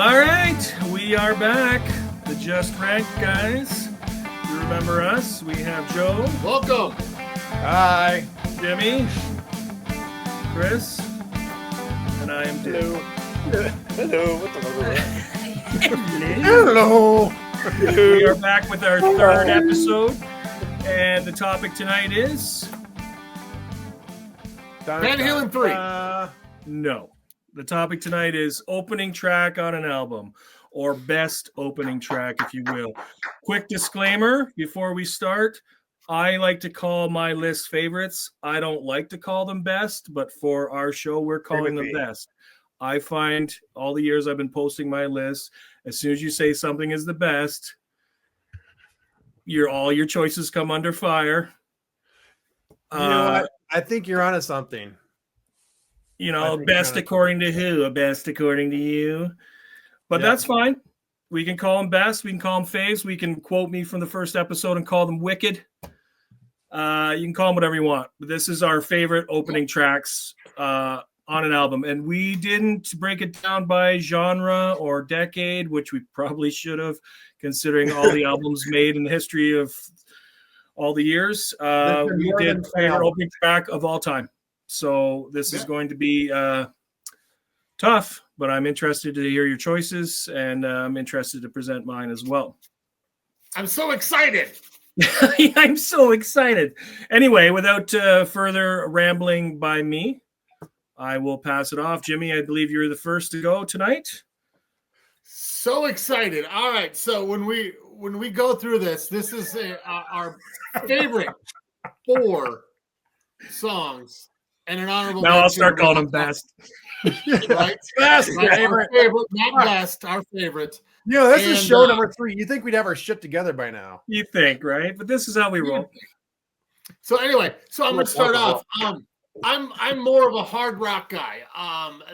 All right, we are back. The Just Rank guys. You remember us? We have Joe. Welcome. Hi. Jimmy. Chris. And I am Dave. Hello. What the Hello. We are back with our third episode. And the topic tonight is... Van Halen 3. No. The topic tonight is opening track on an album, or best opening track, if you will. Quick disclaimer before we start. I like to call my list favorites. I don't like to call them best, but for our show, we're calling them best. I find all the years I've been posting my list, as soon as you say something is the best, all your choices come under fire. You know what? I think you're onto something. You know, best according to who? Best according to you. But that's fine. We can call them best. We can call them faves. We can quote me from the first episode and call them wicked. You can call them whatever you want. But this is our favorite opening tracks on an album. And we didn't break it down by genre or decade, which we probably should have, considering all the albums made in the history of all the years. We did favorite opening track of all time. So this is going to be tough, but I'm interested to hear your choices, and I'm interested to present mine as well. I'm so excited. I'm so excited. Anyway, without further rambling by me, I will pass it off. Jimmy, I believe you're the first to go tonight. So excited. All right. So when we go through this is our favorite 4 songs. And an honorable now I'll start calling them best. Right? Best. Right? Our favorite, not best, our favorite. You know, this is show number 3. You think we'd have our shit together by now. You think, right? But this is how we roll. So anyway, I'm going to start off. I'm more of a hard rock guy.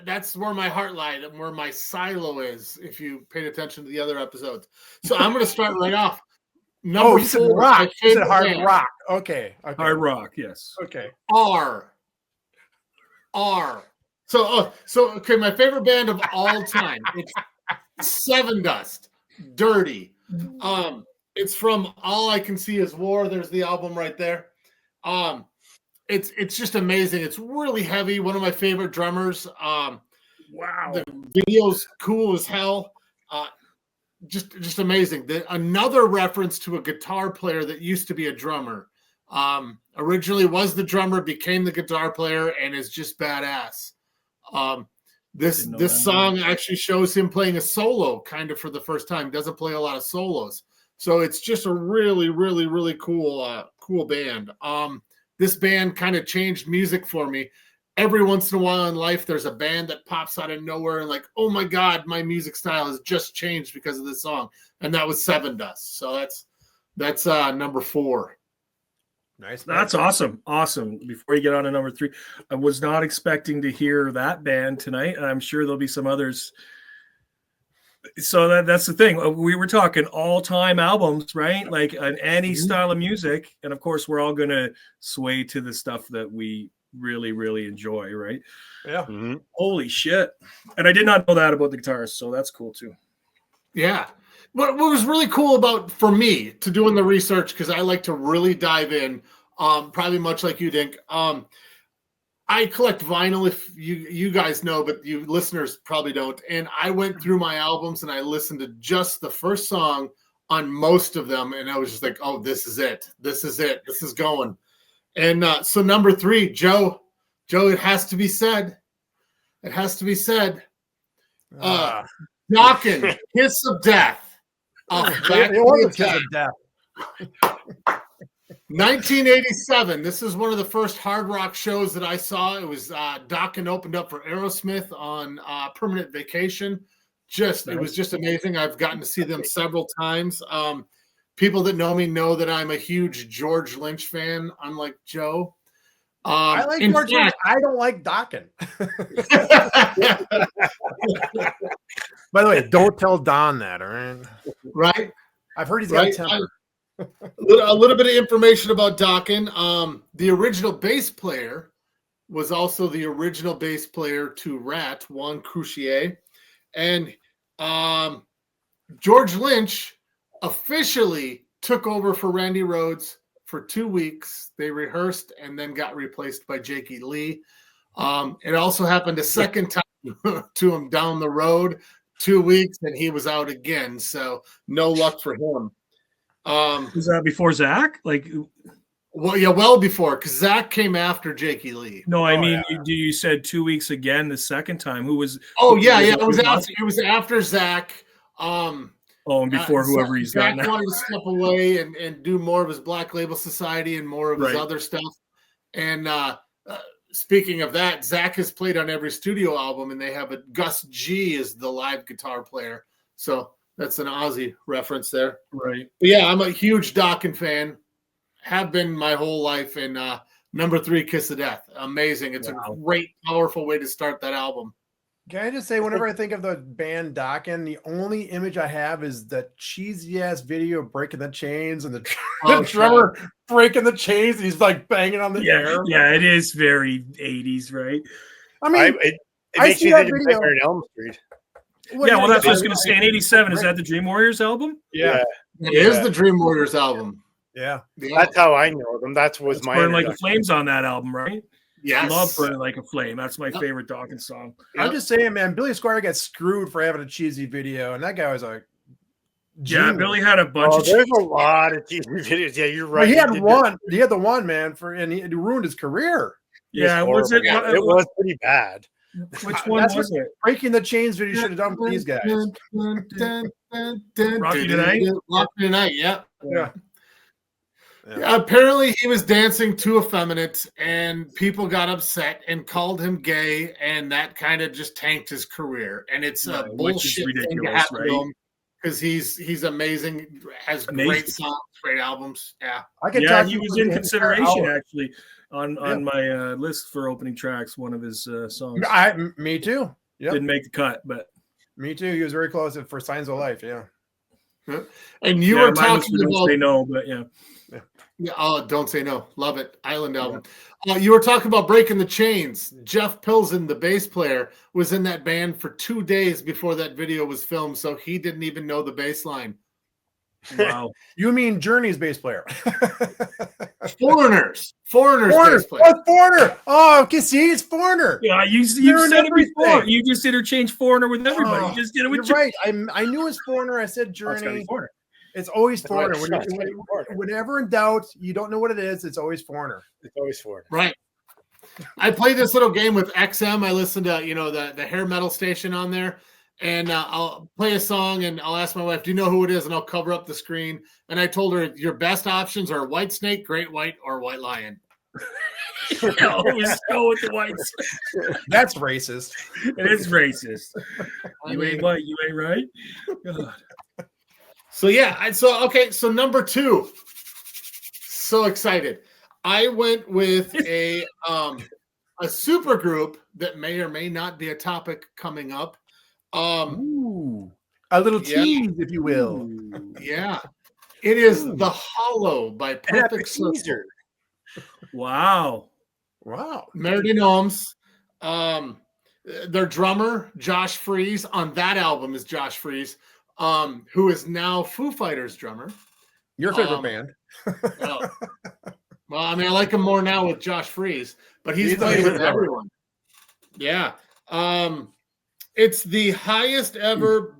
That's where my heart lies and where my silo is, if you paid attention to the other episodes. So I'm going to start right off. Number 4, said rock. You said hard band. Rock. Okay. Hard rock, yes. Okay. R. So okay, my favorite band of all time. It's Seven Dust, Dirty. It's from All I Can See Is War. There's the album right there. It's just amazing. It's really heavy. One of my favorite drummers. Wow. The video's cool as hell. Just amazing. Another reference to a guitar player that used to be a drummer. Originally was the drummer, became the guitar player, and is just badass. This song actually shows him playing a solo kind of for the first time. Doesn't play a lot of solos. So it's just a really, really, really cool band. This band kind of changed music for me. Every once in a while in life, there's a band that pops out of nowhere and like, oh my God, my music style has just changed because of this song. And that was Seven Dust. So that's number 4. Nice. That's awesome. Awesome. Before you get on to number 3, I was not expecting to hear that band tonight. I'm sure there'll be some others. So that's the thing. We were talking all-time albums, right? Like any style of music. And of course, we're all going to sway to the stuff that we really, really enjoy, right? Yeah. Mm-hmm. Holy shit. And I did not know that about the guitarist, so that's cool too. Yeah. What was really cool for me to doing the research, because I like to really dive in, probably much like you, Dink. I collect vinyl, if you guys know, but you listeners probably don't. And I went through my albums and I listened to just the first song on most of them. And I was just like, oh, this is it. This is it. This is going. And so number 3, Joe, it has to be said. It has to be said. Dokken, Kiss of Death. It was a Kiss of Death. 1987. This is one of the first hard rock shows that I saw. It was Dokken opened up for Aerosmith on Permanent Vacation. It was just amazing. I've gotten to see them several times. People that know me know that I'm a huge George Lynch fan, unlike Joe. I like George Lynch. I don't like Dokken. By the way, don't tell Don that, all right? Right? I've heard he's got a temper. A little bit of information about Dokken. The original bass player was also the original bass player to Rat, Juan Croucier. And George Lynch officially took over for Randy Rhoads for 2 weeks. They rehearsed and then got replaced by Jakey Lee. It also happened a second time to him down the road, 2 weeks, and he was out again. So no luck for him. Was that before Zach? Like, well, yeah, well before, because Zach came after Jakey Lee. no, I mean, you said 2 weeks again the second time. Who was? Oh yeah, it was after Zach. And before whoever he's got now. Zach wanted to step away and do more of his Black Label Society and more of his other stuff. And speaking of that, Zach has played on every studio album, and they have a Gus G is the live guitar player. So that's an Ozzy reference there. Right. But yeah, I'm a huge Dokken fan. Have been my whole life. And number 3, Kiss of Death. Amazing. It's a great, powerful way to start that album. Can I just say, whenever I think of the band Dokken, the only image I have is the cheesy ass video of Breaking the Chains and the drummer breaking the chains and he's like banging on the air. Yeah, it is very 80s, right? I mean, it makes me think of Nightmare on Elm Street. Well, that's what I was going to say. In 87, is that the Dream Warriors album? Yeah. It is the Dream Warriors album. Yeah. That's how I know them. That's my Burn Like a Flame's on that album, right? Yes. I love Burn Like a Flame. That's my favorite Dokken song. I'm just saying, man, Billy Squire got screwed for having a cheesy video, and that guy was like, yeah, Billy had a bunch of there's a lot of cheesy videos. Yeah, you're right. Well, he had one. He had the one, man, and he ruined his career. Yeah, was it? Yeah, it was pretty bad. Which one was it? Breaking the Chains video should have done for these guys. Rocky Tonight? Rocky Tonight, yeah. Yeah. Apparently he was dancing too effeminate and people got upset and called him gay, and that kind of just tanked his career. And it's a bullshit thing to happen to him because he's amazing, has great songs, great albums. Yeah. He was in consideration actually on my list for opening tracks, one of his songs. Me too. Yep. Didn't make the cut, but me too. He was very close for Signs of Life, yeah. And you were talking about Don't Say No, but yeah. Yeah, Don't Say No. Love it. Island album. You were talking about Breaking the Chains. Jeff Pilsen, the bass player, was in that band for 2 days before that video was filmed, so he didn't even know the bass line. Wow. You mean Journey's bass player? Foreigner's bass player. Oh, Foreigner. Oh, okay, see, it's Foreigner. Yeah, you said it before. You just interchanged Foreigner with everybody. You just did it with right. I knew it was Foreigner. I said Journey. It's always Foreigner. Whenever in doubt, you don't know what it is, it's always Foreigner. It's always Foreigner. Right. I played this little game with XM. I listened to, the hair metal station on there. And I'll play a song and I'll ask my wife, do you know who it is? And I'll cover up the screen. And I told her, your best options are White Snake, Great White, or White Lion. Always go with the whites. That's racist. It is racist. You ain't white, you ain't right. God. So yeah, so number 2. So excited. I went with a super group that may or may not be a topic coming up. Ooh, a little tease, if you will. Yeah. It is The Hollow by Perfect Circle. Wow. Meriden Ohms. Their drummer, Josh Freese, on that album is Josh Freese. Who is now Foo Fighters drummer. Your favorite band. Well, I mean, I like him more now with Josh Freese, but he's playing with everyone. Yeah. It's the highest ever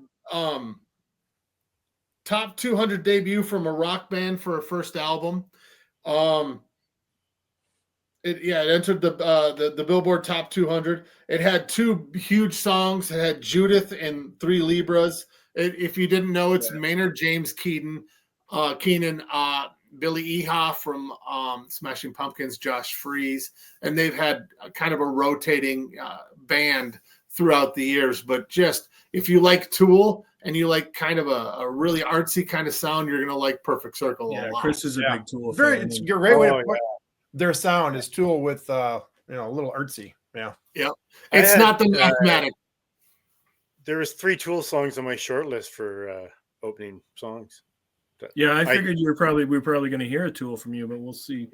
top 200 debut from a rock band for a first album. It entered the Billboard Top 200. It had 2 huge songs. It had Judith and 3 Libras. If you didn't know, it's Maynard James Keenan, Billy Eha from Smashing Pumpkins, Josh Freese, and they've had kind of a rotating band throughout the years. But just if you like Tool and you like kind of a really artsy kind of sound, you're gonna like Perfect Circle a lot. Chris is a big Tool fan. It's a great way to put their sound is Tool with a little artsy. Yeah. It's not the mathematic. There was 3 Tool songs on my short list for opening songs. Yeah, I figured we're probably going to hear a Tool from you, but we'll see.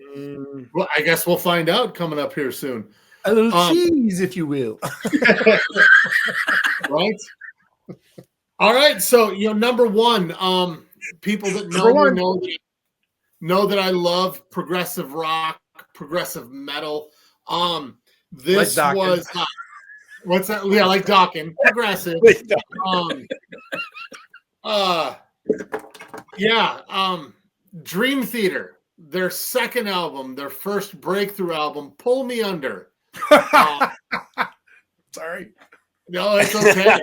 Well, I guess we'll find out coming up here soon. A little cheese, if you will. Right? All right, so number one, people that know me know that I love progressive rock, progressive metal. This Like was what's that? Yeah, like Dawkins, progressive. Dream Theater, their second album, their first breakthrough album, Pull Me Under. Sorry. No, it's okay.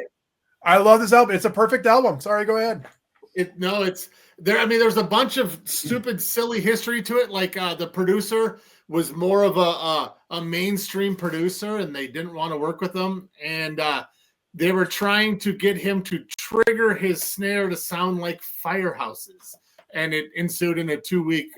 I love this album. It's a perfect album. Sorry, go ahead. It's there. I mean, there's a bunch of stupid, silly history to it. Like the producer was more of a mainstream producer, and they didn't want to work with him. And they were trying to get him to trigger his snare to sound like firehouses. And it ensued in a 2-week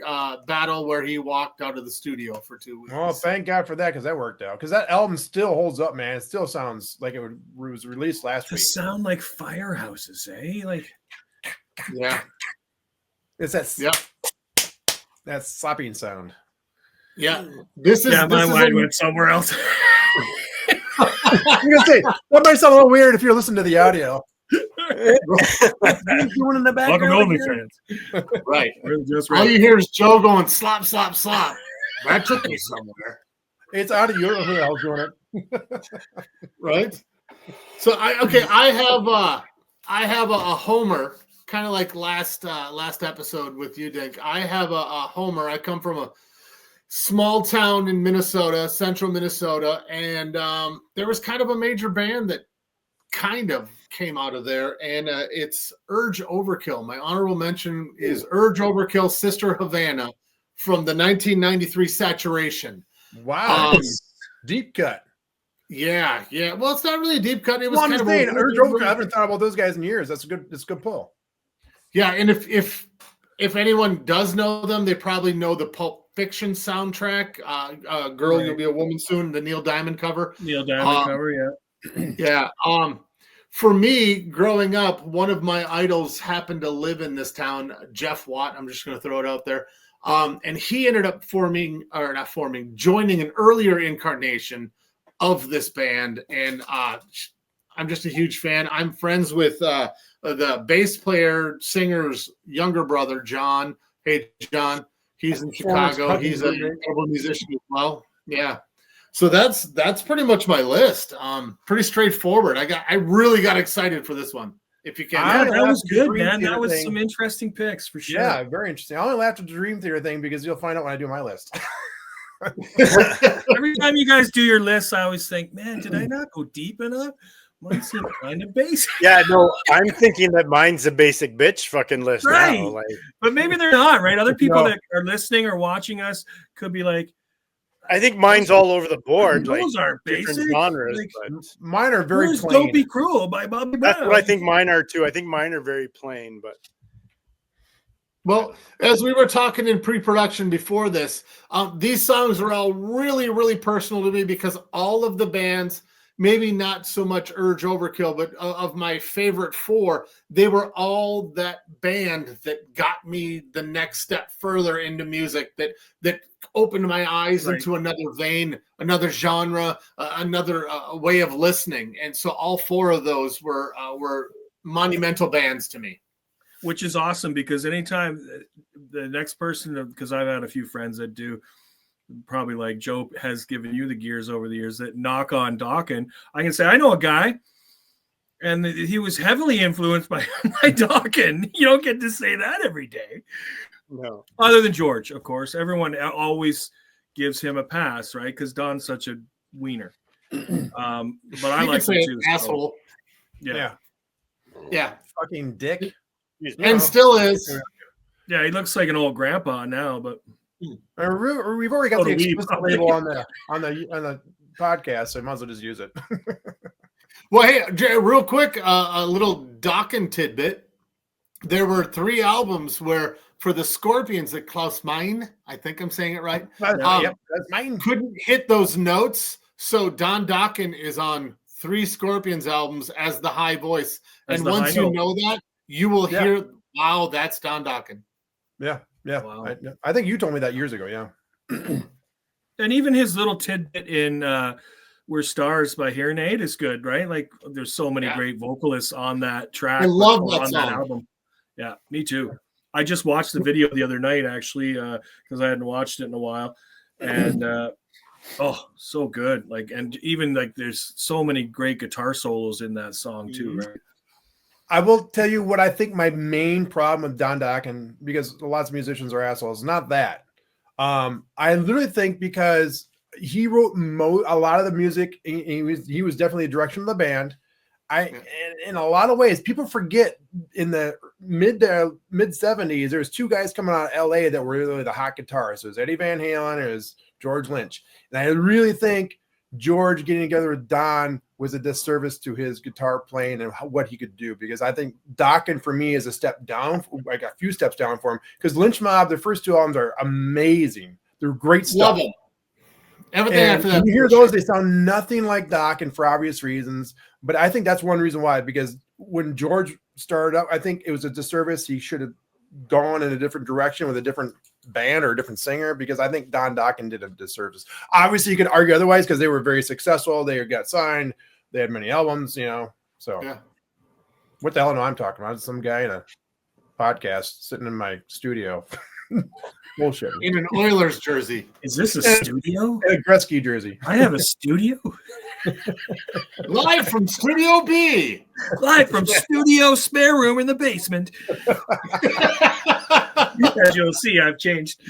battle where he walked out of the studio for 2 weeks. Oh, thank God for that, because that worked out. Because that album still holds up, man. It still sounds like it was released last week. Sound like firehouses, eh? Like, yeah, it's that that slapping sound. Yeah, this is my mind went somewhere else. I'm gonna say that might sound a little weird if you're listening to the audio. Doing in the background. Welcome fans. Right. Just all you hear is Joe going slop, slop, slop. That took me somewhere. It's out of your who the hell's doing it. Right. So I have a homer, kind of like last episode with you, Dick. I have a homer. I come from a small town in Minnesota, central Minnesota, and there was kind of a major band that kind of came out of there, and it's Urge Overkill. My honorable mention is Urge Overkill, Sister Havana, from the 1993 Saturation. Wow, deep cut. Yeah. Well, it's not really a deep cut. It was kind of Urge Overkill. I haven't thought about those guys in years. That's a good pull. Yeah, and if anyone does know them, they probably know the Pulp Fiction soundtrack. Girl, right. You'll Be a Woman Soon, the Neil Diamond cover. Neil Diamond cover, yeah. Yeah. For me, growing up, one of my idols happened to live in this town, Jeff Watt. I'm just going to throw it out there. And he ended up joining an earlier incarnation of this band. And I'm just a huge fan. I'm friends with the bass player, singer's younger brother, John. Hey, John. He's in Chicago. He's a incredible musician as well. Yeah. So that's pretty much my list. Pretty straightforward. I really got excited for this one. If you can, that was good, man. That was some interesting picks for sure. Yeah, very interesting. I only laughed at the Dream Theater thing because you'll find out when I do my list. Every time you guys do your lists, I always think, man, did I not go deep enough? Mine seemed kind of basic. Yeah, no, I'm thinking that mine's a basic bitch fucking list right. now. Like, but maybe they're not, right? Other people that are listening or watching us could be like, I think mine's all over the board. Those aren't basic genres. Like, but mine are very plain. Don't Be Cruel by Bobby Brown. That's what I think mine are too. I think mine are very plain, but. Well, as we were talking in pre-production before this, these songs are all really, really personal to me because all of the bands, maybe not so much Urge Overkill, but of my favorite 4, they were all that band that got me the next step further into music, that opened my eyes into another vein, another genre, another way of listening. And so all 4 of those were monumental bands to me. Which is awesome because anytime the next person, because I've had a few friends that do, probably like Joe has given you the gears over the years, that knock on Dawkins, I can say, I know a guy, and he was heavily influenced by Dawkins. You don't get to say that every day. No. Other than George, of course. Everyone always gives him a pass, right? Because Don's such a wiener. But I like him too. Asshole. So. Yeah. Fucking dick. And still is. Yeah, he looks like an old grandpa now, but we've already got the explicit label on the podcast, so I might as well just use it. Well, hey, Jay, real quick, a little Dawkins tidbit. There were 3 albums where, for the Scorpions, that Klaus Meine, I think I'm saying it right, yep, that's mine. Couldn't hit those notes, so Don Dawkins is on 3 Scorpions albums as the high voice, and once you know that, you will hear, wow, that's Don Dawkins. Yeah. Wow. I think you told me that years ago, yeah. And even his little tidbit in We're Stars by Hearing Aid is good, right? Like there's so many great vocalists on that track. I love on that album. Yeah, me too. I just watched the video the other night actually because I hadn't watched it in a while, and oh, so good. Like, and even like there's so many great guitar solos in that song too, right? I will tell you what I think my main problem with Don Dokken, because lots of musicians are assholes, not that. I literally think because he wrote a lot of the music, he was definitely a direction of the band. In a lot of ways, people forget in the mid 70s, there's two guys coming out of LA that were really the hot guitarists. It was Eddie Van Halen and it was George Lynch. And I really think George getting together with Don was a disservice to his guitar playing and what he could do, because I think Dokken for me is a step down, like a few steps down for him, because Lynch Mob, the first two albums are amazing. They're great stuff. Love it. Everything after that. When you hear those, they sound nothing like Dokken for obvious reasons. But I think that's one reason why, because when George started up, I think it was a disservice. He should have gone in a different direction with a different band or a different singer, because I think Don Dokken did a disservice. Obviously, you could argue otherwise because they were very successful. They got signed. They had many albums, you know. So what the hell am I talking about? Some guy in a podcast sitting in my studio. Bullshit. In an Oilers jersey. Is this a studio? A Gretzky jersey. I have a studio. Live from Studio B. Live from studio spare room in the basement. As you'll see, I've changed.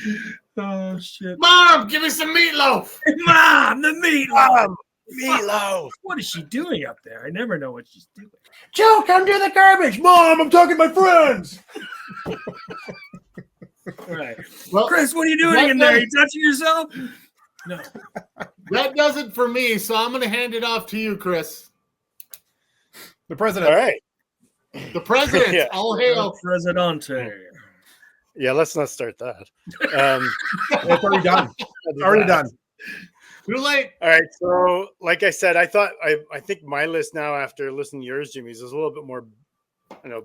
Oh shit! Mom, give me some meatloaf. Mom, the meatloaf. Meatloaf. What is she doing up there? I never know what she's doing. Joe, come do the garbage. Mom, I'm talking to my friends. Right. Well, Chris, what are you doing in there? Are you touching yourself? No. That does it for me, so I'm going to hand it off to you, Chris. The president. All right. The president. Yeah. All hail. Presidente. Yeah, let's not start that. It's already done. Already done. Too late. All right. So, like I said, I think my list now, after listening to yours, Jimmy's, is a little bit more,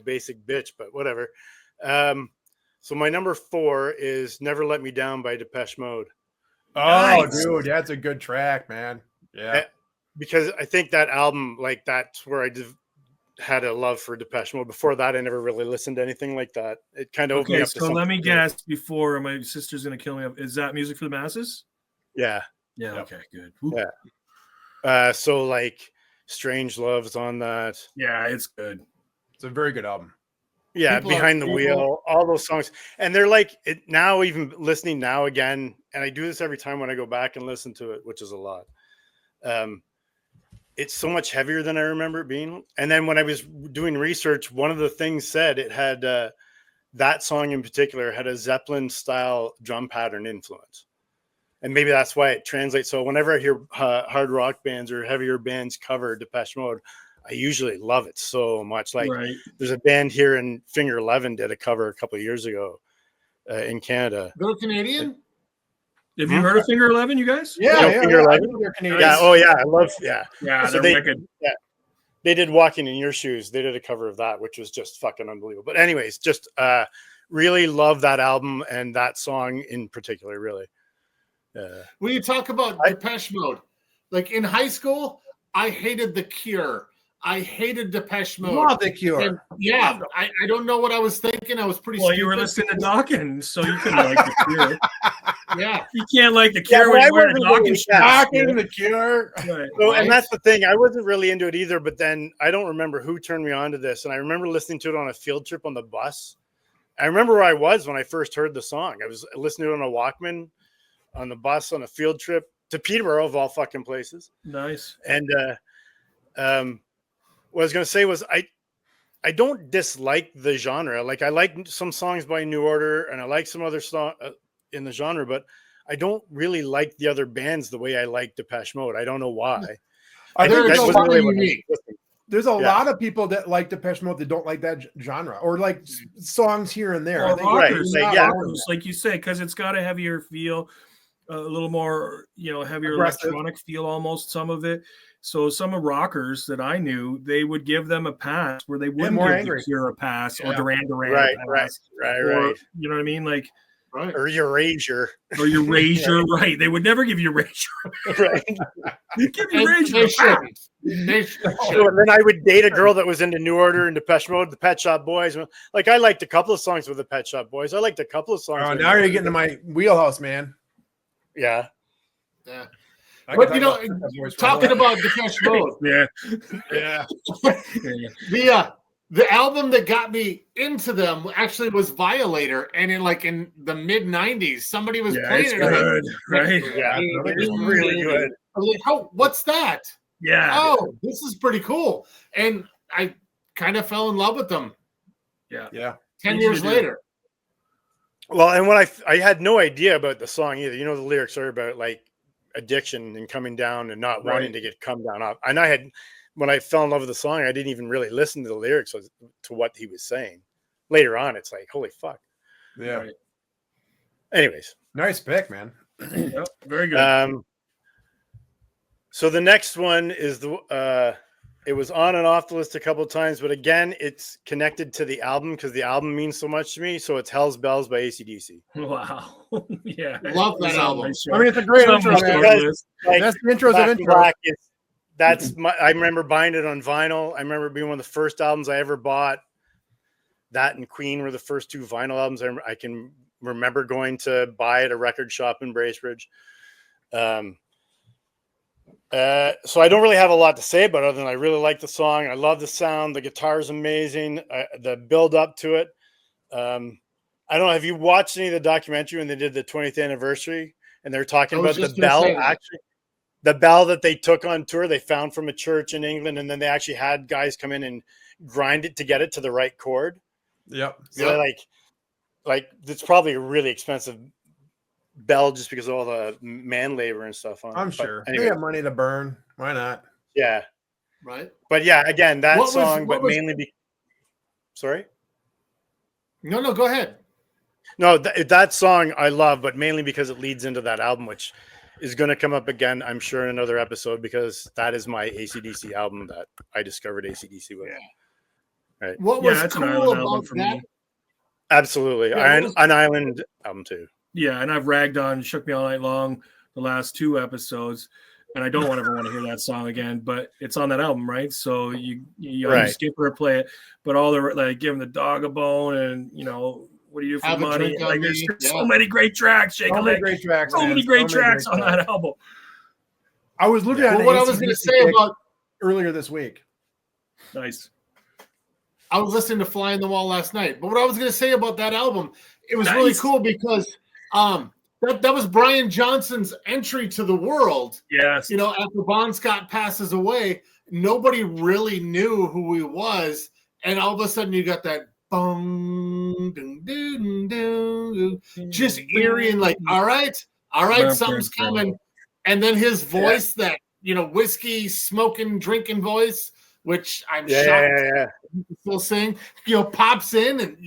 basic bitch, but whatever. So my number 4 is "Never Let Me Down" by Depeche Mode. Oh, Nice. dude, that's a good track, man. Yeah. Because I think that album, like, that's where I had a love for Depeche Mode. Before that, I never really listened to anything like that. It kind of opened me up to so let me something guess before my sister's going to kill me. Is that Music for the Masses? Yeah. Yeah. Yep. Okay, good. Yeah. So, like, Strange Love's on that. Yeah, it's good. It's a very good album. Yeah, People Behind are- the Wheel, all those songs. And they're like, it now, even listening now again, and I do this every time when I go back and listen to it, which is a lot. It's so much heavier than I remember it being. And then when I was doing research, one of the things said it had, that song in particular had a Zeppelin style drum pattern influence. And maybe that's why it translates. So whenever I hear hard rock bands or heavier bands cover Depeche Mode, I usually love it so much. Like, there's a band here in Finger 11 did a cover a couple of years ago in Canada. They're Canadian? Have you heard of Finger 11, you guys? Yeah, Finger 11. They're Canadian. Yeah. Oh yeah. I love. Yeah. Yeah, So they're wicked. Yeah. They did Walking in Your Shoes. They did a cover of that, which was just fucking unbelievable. But anyways, just really love that album and that song in particular, really. When you talk about Depeche Mode, like in high school, I hated The Cure. I hated Depeche Mode. Love The Cure. And yeah, I don't know what I was thinking. I was pretty Well, stupid. you were listening to Dokken, so you couldn't like the Cure. Yeah. You can't like the Cure when I you're wearing a wasn't really Dokken Dokken, shirt. The Cure. Right. So, and that's the thing. I wasn't really into it either, but then I don't remember who turned me on to this. And I remember listening to it on a field trip on the bus. I remember where I was when I first heard the song. I was listening to it on a Walkman on the bus on a field trip to Peterborough, of all fucking places. Nice. And what I was going to say was I don't dislike the genre. Like, I like some songs by New Order and I like some other song in the genre, but I don't really like the other bands the way I like Depeche Mode. I don't know why. I think There's there's a a lot lot of of unique. lot of people that like Depeche Mode that don't like that genre, or like songs here and there. Or I think rockers, Right, not yeah. rockers, like you say, because it's got a heavier feel, a little more, heavier Aggressive. electronic feel, almost some of it. So some of rockers that I knew, they would give them a pass where they wouldn't more give angry. The Cure a pass or Yeah. Duran Duran Right, a right, pass. right, Or, right. you know what I mean? Like, Right. Or Eurasia. Or Eurasia, right? They would never give you Eurasia. Right. Give you Eurasia. They shouldn't. They shouldn't. And then I would date a girl that was into New Order and Depeche Mode, the Pet Shop Boys. Like I liked a couple of songs with the Pet Shop Boys. I liked a couple of songs. Oh, now you're getting to my wheelhouse, man. Yeah. Yeah. But you know, talking about Depeche Mode, Yeah. The album that got me into them actually was Violator, and in the mid '90s, somebody was playing it's it. good, right? Yeah, it's really good. I was like, "Oh, what's that? Yeah. Oh, this is pretty cool." And I kind of fell in love with them. Yeah. 10 years later. Well, and when I had no idea about the song either. You know, the lyrics are about like addiction and coming down and not wanting to get come down off. And when I fell in love with the song, I didn't even really listen to the lyrics to what he was saying. Later on, it's like, holy fuck. Yeah. Right. Anyways. Nice pick, man. Yep, very good. So the next one is it was on and off the list a couple of times, but again, it's connected to the album because the album means so much to me. So it's Hell's Bells by AC/DC. Wow. Yeah. Love that album. I mean, it's a great intro, man. Like, That's the intros of intro. Black I remember buying it on vinyl. I remember being one of the first albums I ever bought. That and Queen were the first two vinyl albums I can remember going to buy at a record shop in Bracebridge. So I don't really have a lot to say about it other than I really like the song. I love the sound. The guitar is amazing. The build up to it. I don't know. Have you watched any of the documentary when they did the 20th anniversary and they're talking about the bell? Actually, the bell that they took on tour, they found from a church in England, and then they actually had guys come in and grind it to get it to the right chord. Yep. So like it's probably a really expensive bell just because of all the man labor and stuff on it. I'm sure. Anyway. They have money to burn. Why not? Yeah. Right. But yeah, again, that What song, was- but mainly sorry? No, go ahead. No, that song I love, but mainly because it leads into that album, which is going to come up again, I'm sure, in another episode, because that is my AC/DC album that I discovered AC/DC with. Yeah. Right. What was that's an cool Island album about for that? me. Absolutely. Yeah, An Island album too. Yeah, and I've ragged on Shook Me All Night Long the last two episodes, and I don't ever want to hear that song again, but it's on that album, right? So you skip or play it, but all the like Give Him the Dog a Bone and What Do You Do for Have a Money? Drink on Like there's Me. so many great tracks, Shake So a many Leg. great tracks. So man. many great tracks on tracks. that album. I was looking at Well, what I was going to say about earlier this week. Nice. I was listening to Fly on the Wall last night, but what I was going to say about that album, it was really cool because that was Brian Johnson's entry to the world. Yes. After Bon Scott passes away, nobody really knew who he was, and all of a sudden you got that boom, ding, ding, ding, just eerie and like, all right, something's coming, and then his voice, that whiskey smoking, drinking voice, which I'm shocked he can still sing, pops in and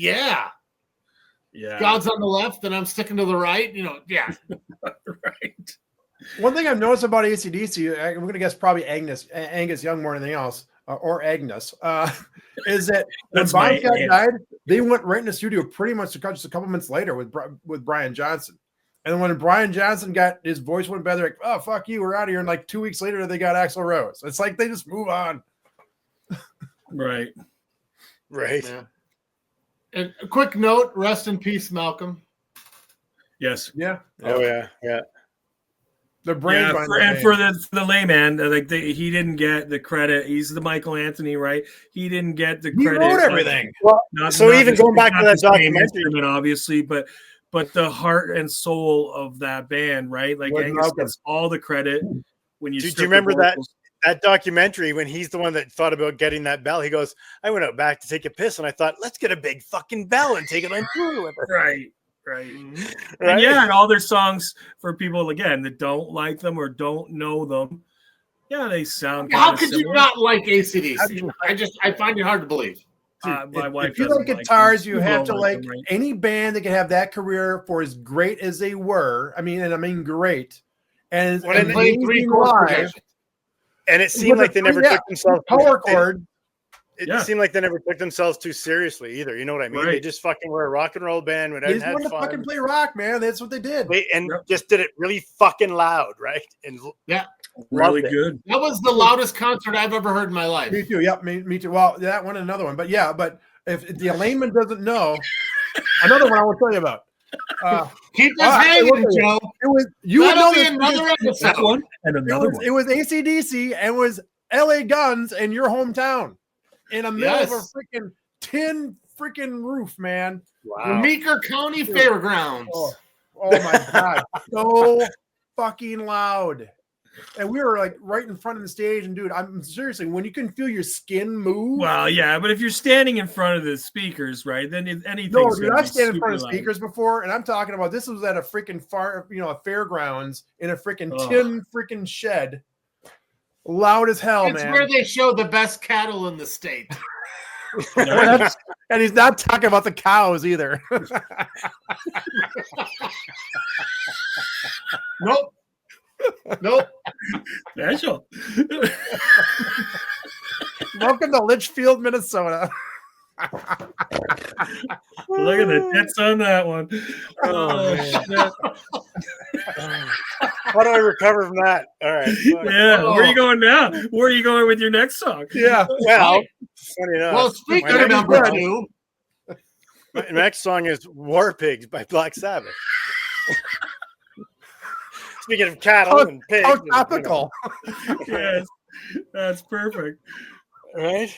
God's on the left and I'm sticking to the right, Right. One thing I've noticed about AC/DC, I'm going to guess probably Angus Young more than anything else, or Agnes, is that when Bon Scott died, they went right in the studio pretty much just a couple minutes later with Brian Johnson. And when Brian Johnson got his voice went better, like, oh, fuck you, we're out of here. And like 2 weeks later, they got Axl Rose. It's like they just move on. Right. Yeah. And a quick note, rest in peace, Malcolm. Yes. Yeah. Oh, yeah. The brain for the layman, he didn't get the credit. He's the Michael Anthony, right? He didn't get the credit. He wrote everything. Well, even going back to that documentary, obviously, but the heart and soul of that band, right? Like Angus gets all the credit when you. Do you remember that documentary when he's the one that thought about getting that bell? He goes, I went out back to take a piss and I thought, let's get a big fucking bell and take it on tour with it. Right. And and all their songs, for people again that don't like them or don't know them, they sound. How could you not like AC/DC? I find it hard to believe. My wife. If you like guitars, you have to like them, right? any band that can have that career for as great as they were. I mean great. And playing 3 chords. And it seemed like they never took themselves power chord. it seemed like they never took themselves too seriously either. You know what I mean? Right. They just fucking were a rock and roll band. They just wanted to fucking play rock, man. That's what they did. Just did it really fucking loud, right? And really good. That was the loudest concert I've ever heard in my life. Me too. Yep, me too. Well, that one and another one. But yeah, but if the layman doesn't know, another one I will tell you about. Keep this hanging, Joe. It was you would That'll know be another episode. That one and another one. It was AC/DC and it was LA Guns in your hometown in the middle of a freaking tin freaking roof, man. Wow. Meeker County Fairgrounds. Oh my god, so fucking loud. And we were like right in front of the stage, and dude, I'm seriously, when you can feel your skin move. Well, yeah, but if you're standing in front of the speakers, right, then anything. No, dude, I've standing in front of speakers before, and I'm talking about this was at a freaking a fairgrounds in a freaking tin freaking shed, loud as hell, man. It's where they show the best cattle in the state. And he's not talking about the cows either. Nope. Nope. Special. Welcome to Litchfield, Minnesota. Look at the tits on that one. Oh, shit. How do I recover from that? All right. Yeah. Where are you going now? Where are you going with your next song? Yeah. Well, funny enough. Well, speaking of number 2, my next song is War Pigs by Black Sabbath. Speaking of cattle and pigs. How topical. Yes. That's perfect. Right?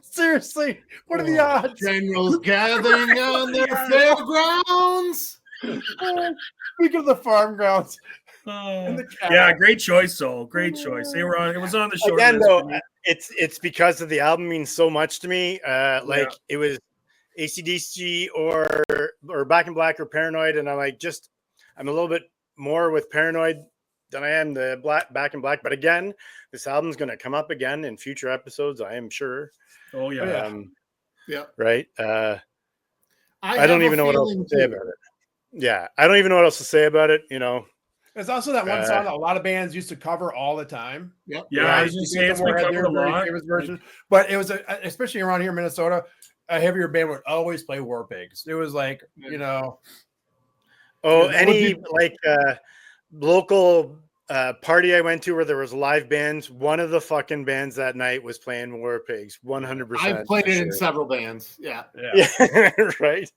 Seriously, what are the odds? Generals gathering on their fairgrounds. Speaking of the farm grounds. Yeah, great choice, Soul. Great choice. They were on. It was on the show. Again, though, it's because of the album means so much to me. It was AC/DC or Back in Black or Paranoid, and I'm a little bit more with Paranoid than I am the Back in Black. But again, this album's going to come up again in future episodes, I am sure. Oh yeah. Right. I don't even know what else to say about it. Yeah, I don't even know what else to say about it. You know, it's also that one song that a lot of bands used to cover all the time. Yep. Yeah, I was just saying it's been covered a lot. Version. But it was especially around here in Minnesota, a heavier band would always play War Pigs. It was like, any local party I went to where there was live bands, one of the fucking bands that night was playing War Pigs. 100%. I've played it in several bands. Yeah. Right.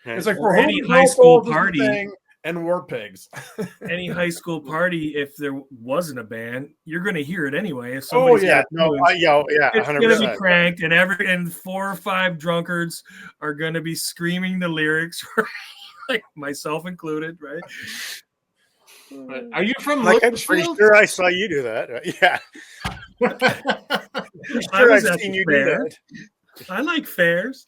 It's like for any high school party and War Pigs. Any high school party, if there wasn't a band, you're going to hear it anyway. If it's going to be cranked, and 4 or 5 drunkards are going to be screaming the lyrics, like myself included, right? Are you from Litchfield? I'm pretty sure I saw you do that. Yeah. I've seen you do that. I like fairs.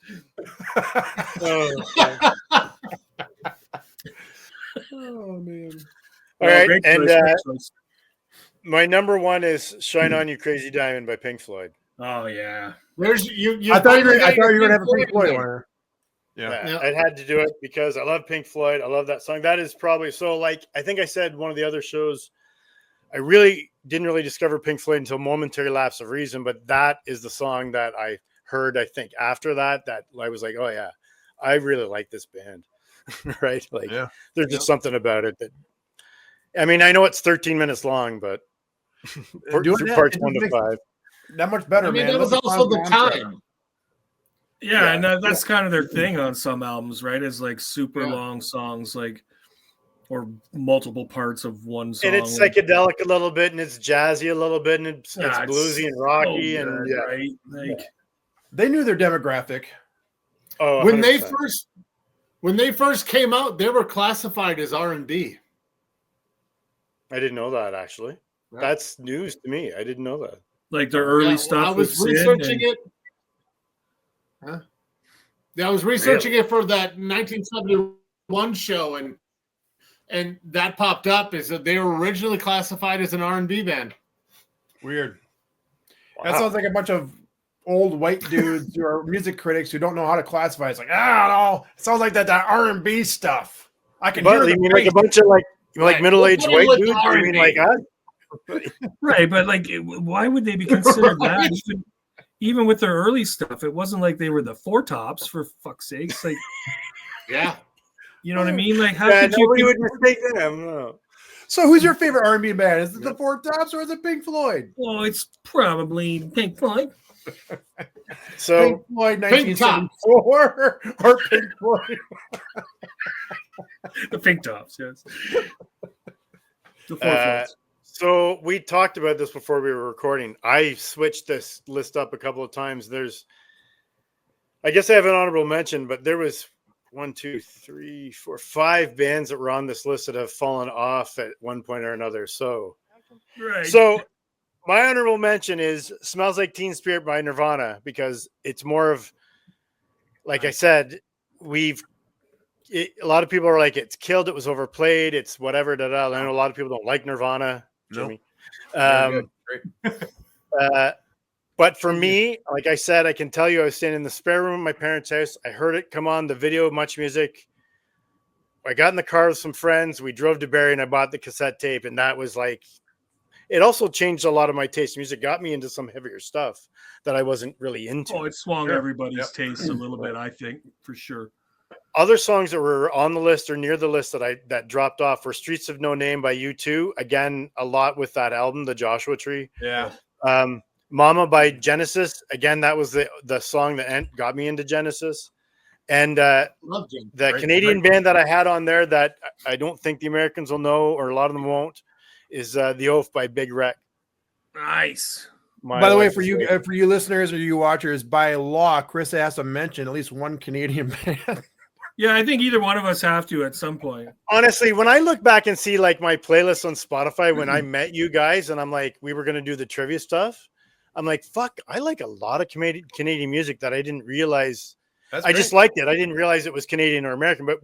Oh man! All right, and my number 1 is "Shine On You Crazy Diamond" by Pink Floyd. Oh yeah, there's you. I thought you were going to have a Pink Floyd one. Yeah, I had to do it because I love Pink Floyd. I love that song. That is probably so. Like I think I said one of the other shows, I didn't really discover Pink Floyd until Momentary Lapse of Reason, but that is the song that I heard. I think after that I was like, oh yeah, I really like this band. Right? Like there's just something about it that. I mean, I know it's 13 minutes long, but parts 1 to 5. That much better. I mean, man. That was also the time. Yeah, and that's kind of their thing on some albums, right? Is like super long songs, like or multiple parts of one song. And it's psychedelic a little bit, and it's jazzy a little bit, and it's bluesy and rocky, right? Like they knew their demographic. Oh, when they first came out, they were classified as R&B. I didn't know that actually. Right. That's news to me. I didn't know that. Like their early stuff. I was researching it. Huh? Yeah, I was researching it for that 1971 show, and that popped up. Is that they were originally classified as an R&B band? Weird. Wow. That sounds like a bunch of old white dudes who are music critics who don't know how to classify. It's like, no, it sounds like that R&B stuff. I can hear you mean like a bunch of like middle-aged white dudes? I mean like us? Right, but like, why would they be considered that? even with their early stuff, it wasn't like they were the Four Tops, for fuck's sakes. Like, Yeah. you know what I mean? Like, how Yeah, could you nobody pick- would mistake them. No. So who's your favorite R&B band? Is it the Four Tops or is it Pink Floyd? Well, it's probably Pink Floyd. So Pink Floyd Pink Tops. 1974 or Pink Floyd? The Pink Tops, yes. The Four Floyds. So we talked about this before we were recording. I switched this list up a couple of times. I guess I have an honorable mention, but there was 1, 2, 3, 4, 5 bands that were on this list that have fallen off at one point or another. So, Right. so my honorable mention is "Smells Like Teen Spirit" by Nirvana, because it's more of, like I said, a lot of people are like, it's killed, it was overplayed, it's whatever. I know a lot of people don't like Nirvana. Jimmy. Very good. Great. But for me, like I said, I can tell you, I was standing in the spare room at my parents' house. I heard it come on the video, Much Music. I got in the car with some friends. We drove to Barrie and I bought the cassette tape. And that was like, it also changed a lot of my taste. Music got me into some heavier stuff that I wasn't really into. Oh, it swung Sure. everybody's Yep. taste a little bit, I think, for sure. Other songs that were on the list or near the list that dropped off were "Streets of No Name" by U2. Again, a lot with that album, The Joshua Tree. Yeah. "Mama" by Genesis. Again, that was the song that got me into Genesis. And Love Jim. the Great, Canadian great. band that I had on there that I don't think the Americans will know, or a lot of them won't, is "The Oath" by Big Wreck. Nice. By the way, wife's for you listeners or you watchers, by law, Chris has to mention at least one Canadian band. Yeah, I think either one of us have to at some point. Honestly, when I look back and see like my playlist on Spotify when I met you guys, and I'm like, we were going to do the trivia stuff, I'm like, fuck, I like a lot of Canadian music that I didn't realize. I just liked it. I didn't realize it was Canadian or American, but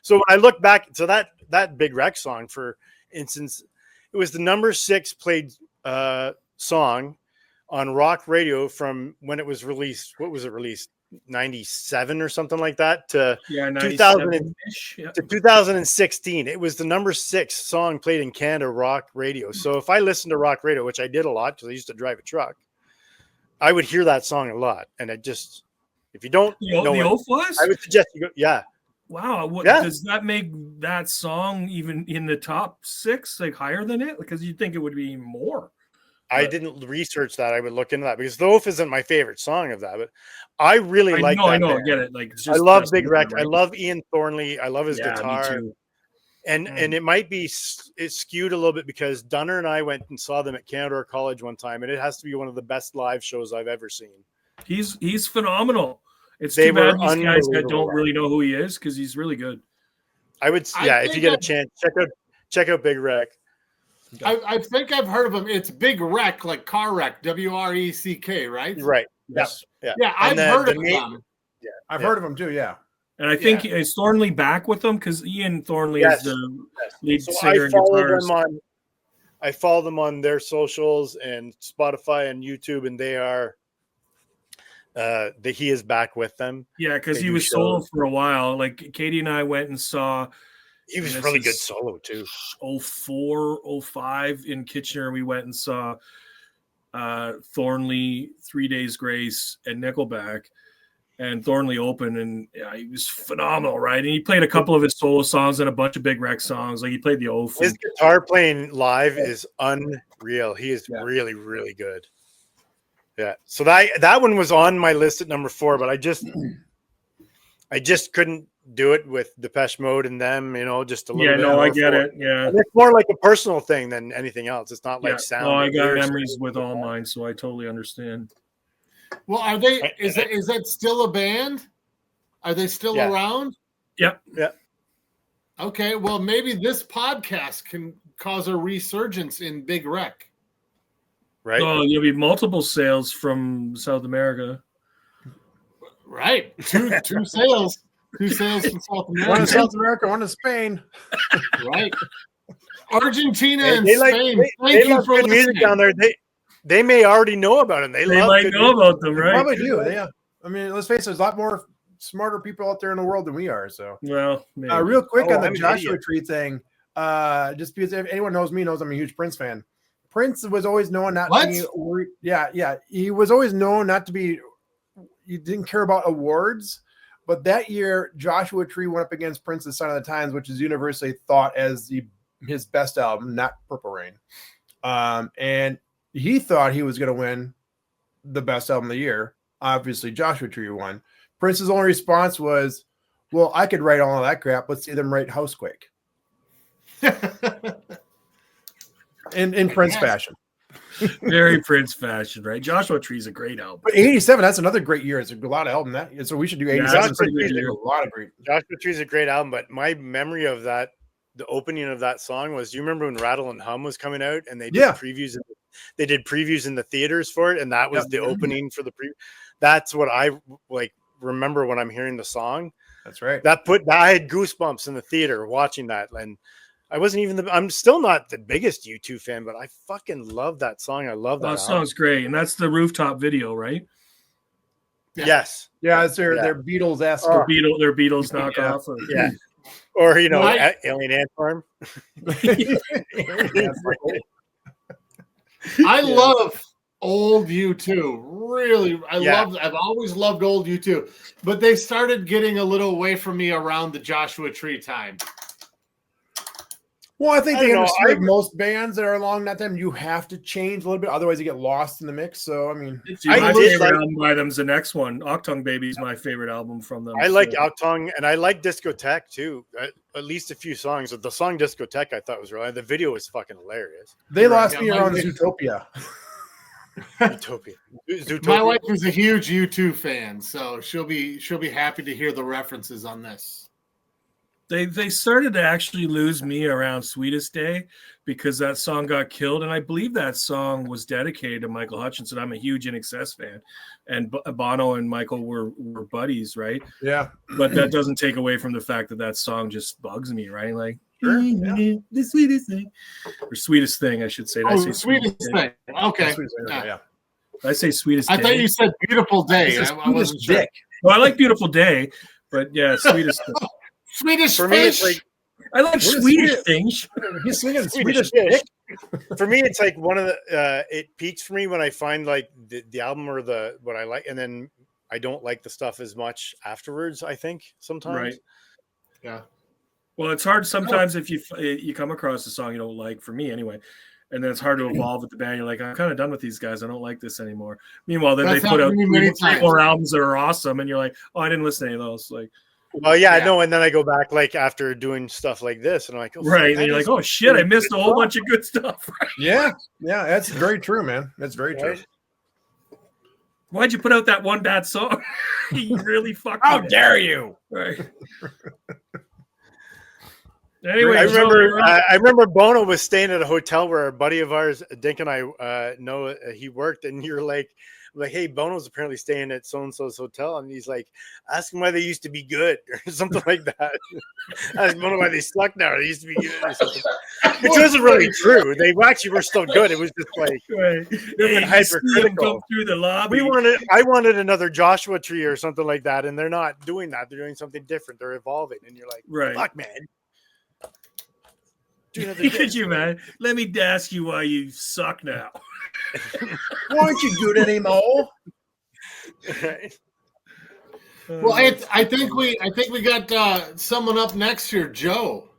so when I look back, so that Big Wreck song, for instance, it was the number 6 played song on rock radio from when it was released. What was it released? 97 or something like that to 97-ish. Yeah. to 2016. It was the number 6 song played in Canada rock radio. So if I listened to rock radio, which I did a lot because I used to drive a truck, I would hear that song a lot. And it just, if you don't know The it, Oath was? I would suggest you go. Yeah. Wow. Yeah. Does that make that song even in the top 6, like higher than it? Because you'd think it would be more. I didn't research that. I would look into that because "The Oath" isn't my favorite song of that, but I really like that. I know, band. I get it. Like, it's I just love Chris Big Wreck. Martin, I right? love Ian Thornley. I love his Yeah, me guitar. too. And it might be it's skewed a little bit because Dunner and I went and saw them at Canada College one time, and it has to be one of the best live shows I've ever seen. He's phenomenal. It's They too bad were these guys that unbelievable. don't really know who he is, because he's really good. If you get a chance, check out Big Wreck. I think I've heard of him. It's Big Wreck, like car wreck, WRECK, right? Right. Yes. Yeah. Yeah, I've heard of him. I've heard of them too. Yeah. And I think is Thornley back with them, because Ian Thornley Yes. is the lead So singer and guitarist. I follow them on their socials and Spotify and YouTube, and they are he is back with them. Yeah, because They he do was solo shows. for a while. Like Katie and I went and saw. He was This really good is solo too. 04, 05 in Kitchener. We went and saw Thornley, 3 Days Grace, and Nickelback. And Thornley opened, and he was phenomenal, right? And he played a couple of his solo songs and a bunch of Big Wreck songs. Like, he played the Oath. His guitar playing live is unreal. He is really, really good. Yeah. So that one was on my list at number 4, but I just couldn't do it with Depeche Mode and them, just a little bit. Yeah, no, more I get forward. it. Yeah. And it's more like a personal thing than anything else. It's not like Yeah. sound. No, I or got lyrics. memories with all mine, so I totally understand. Well, are they? Is that still a band? Are they still around? Yep. Yeah. Okay. Well, maybe this podcast can cause a resurgence in Big Wreck. Right. Oh, there'll be multiple sales from South America. Right. Two sales. 2 sales from South One in America. South America, one in Spain. Right. Argentina and They Spain. they Thank you love for good music listening. down there. They may already know about it. They love might good know music. about them, They right? probably do. Yeah. I mean, let's face it, there's a lot more smarter people out there in the world than we are. So, Well, maybe. real quick on the I'm an Joshua idiot. Tree thing, just because if anyone knows me knows I'm a huge Prince fan. Prince was always known not What? to be worried. Yeah. He was always known not to be. He didn't care about awards. But that year, Joshua Tree went up against Prince's Sign of the Times, which is universally thought as his best album, not Purple Rain. And he thought he was going to win the best album of the year. Obviously, Joshua Tree won. Prince's only response was, well, I could write all of that crap. Let's see them write Housequake. In Prince fashion. Very Prince fashion, right? Joshua Tree's a great album. But 87, that's another great year. It's a lot of album. So we should do 87. That's a pretty good year. A lot of great. Joshua Tree's a great album, but my memory of that, the opening of that song was, do you remember when Rattle and Hum was coming out and they did previews? They did previews in the theaters for it, and that was the opening for the preview. That's what I remember when I'm hearing the song. That's right. I had goosebumps in the theater watching that, and I wasn't even I'm still not the biggest U2 fan, but I fucking love that song. I love that. That song's great, and that's the rooftop video, right? Yes. Yeah, it's their Beatles-esque. Their Beatles knockoff. Yeah. Or Alien Ant Farm. I love old U2. Really, I've always loved old U2, but they started getting a little away from me around the Joshua Tree time. Well, I think they understand, like most bands that are along that time, you have to change a little bit, otherwise you get lost in the mix. So, I mean, my favorite album by them's the next one. Octung Baby is my favorite album from them. I like Octung, and I like Discotheque too. At least a few songs. The song Discotheque I thought was really. The video was fucking hilarious. They lost me around Zootopia. Zootopia. My wife is a huge U2 fan, so she'll be happy to hear the references on this. They started to actually lose me around Sweetest Day because that song got killed, and I believe that song was dedicated to Michael Hutchinson. I'm a huge INXS fan, and Bono and Michael were buddies, right? Yeah, but that doesn't take away from the fact that song just bugs me, right? Like, the sweetest thing, or sweetest thing, I should say. I say sweetest thing. Okay, yeah. I say sweetest. I thought you said beautiful day. I wasn't sure. Well, I like beautiful day, but yeah, sweetest thing. Swedish for fish. me, it's like I like Swedish things. He's singing Swedish fish. For me, it's like one of the. It peaks for me when I find like the album or what I like, and then I don't like the stuff as much afterwards. I think sometimes. Right. Yeah. Well, it's hard sometimes if you come across a song you don't like. For me, anyway. And then it's hard to evolve with the band. You're like, I'm kind of done with these guys. I don't like this anymore. Meanwhile, then they put out 3 more albums that are awesome, and you're like, oh, I didn't listen to any of those. Like. Well, yeah, no, and then I go back like after doing stuff like this, and I'm like, oh, right, and you're like, oh shit, I missed a whole bunch of good stuff. Right? Yeah, that's very true, man. That's very true. Why'd you put out that one bad song? You really fucked. How dare you? Right. Anyway, I remember Bono was staying at a hotel where a buddy of ours, Dink and I, know he worked, and you're like, hey, Bono's apparently staying at so-and-so's hotel, and he's like, ask him why they used to be good or something like that. Ask Bono why they suck now. They used to be good or something. Which wasn't really true. They actually were still good. It was just like hey, hypercritical. Come through the lobby. I wanted another Joshua Tree or something like that, and they're not doing that. They're doing something different. They're evolving, and you're like, right, fuck, man. Could you, man? Let me ask you why you suck now. Why aren't you good anymore? Well, I think we got someone up next here, Joe.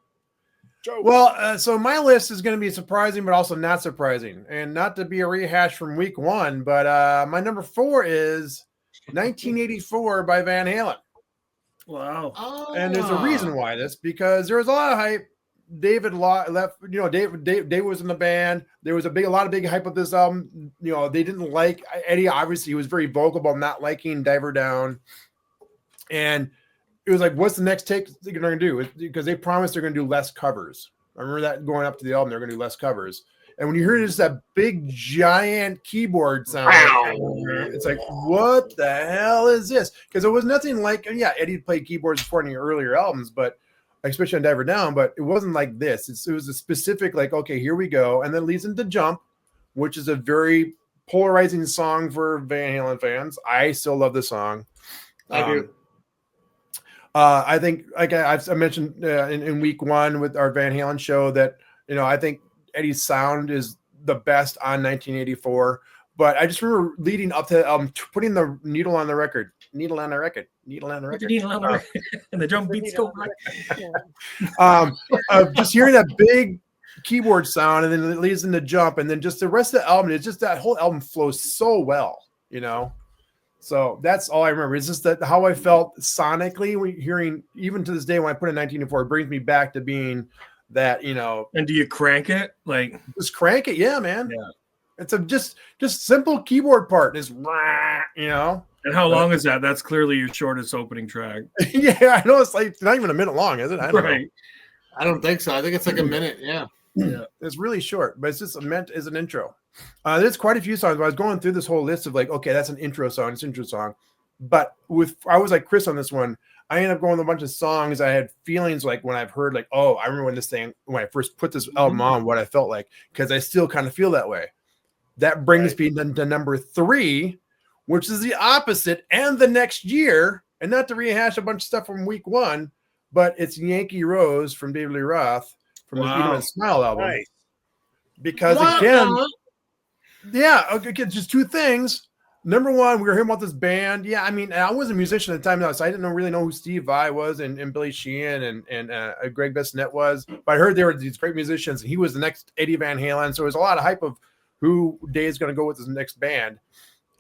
Well, so my list is going to be surprising, but also not surprising, and not to be a rehash from week 1, but my number 4 is 1984 by Van Halen. Wow! And there's a reason why because there was a lot of hype. David left, Dave was in the band. There was a lot of big hype of this album. They didn't like Eddie. Obviously, he was very vocal about not liking Diver Down. And it was like, what's the next take they're going to do? Because they promised they're going to do less covers. I remember that going up to the album, they're going to do less covers. And when you hear just that big, giant keyboard sound, it's like, what the hell is this? Because it was nothing like, Eddie played keyboards before in the earlier albums, but especially on Diver Down, but it wasn't like this. It was a specific, like, okay, here we go. And then leads into Jump, which is a very polarizing song for Van Halen fans. I still love the song. I do. I think, like I mentioned in week 1 with our Van Halen show, that I think Eddie's sound is the best on 1984. But I just remember leading up to putting the needle on the record. Needle on the record. And the drum beats go right. Just hearing that big keyboard sound, and then it leads into jump, and then just the rest of the album. It's just that whole album flows so well, So that's all I remember. It's just that how I felt sonically hearing, even to this day when I put in 1984, it brings me back to being that, And do you crank it? Like just crank it, yeah, man. Yeah. It's a just simple keyboard part. Is And how long is that? That's clearly your shortest opening track. Yeah, I know it's like not even a minute long, is it? I don't know. I don't think so. I think it's like a minute. Yeah. It's really short, but it's just meant as an intro. There's quite a few songs. I was going through this whole list of like, okay, that's an intro song. It's an intro song. But I was like Chris on this one. I ended up going with a bunch of songs. I had feelings like when I've heard like, oh, I remember when I first put this album on, what I felt like, because I still kind of feel that way. That brings me to number 3, which is the opposite and the next year, and not to rehash a bunch of stuff from week 1, but it's Yankee Rose from David Lee Roth from his Eat 'Em and Smile album. Nice. Because again, okay, just 2 things. Number 1, we were hearing about this band. Yeah, I mean, I was a musician at the time, so I didn't really know who Steve Vai was and Billy Sheehan and Greg Bissonette was. But I heard they were these great musicians, and he was the next Eddie Van Halen. So there was a lot of hype of who Dave's going to go with his next band.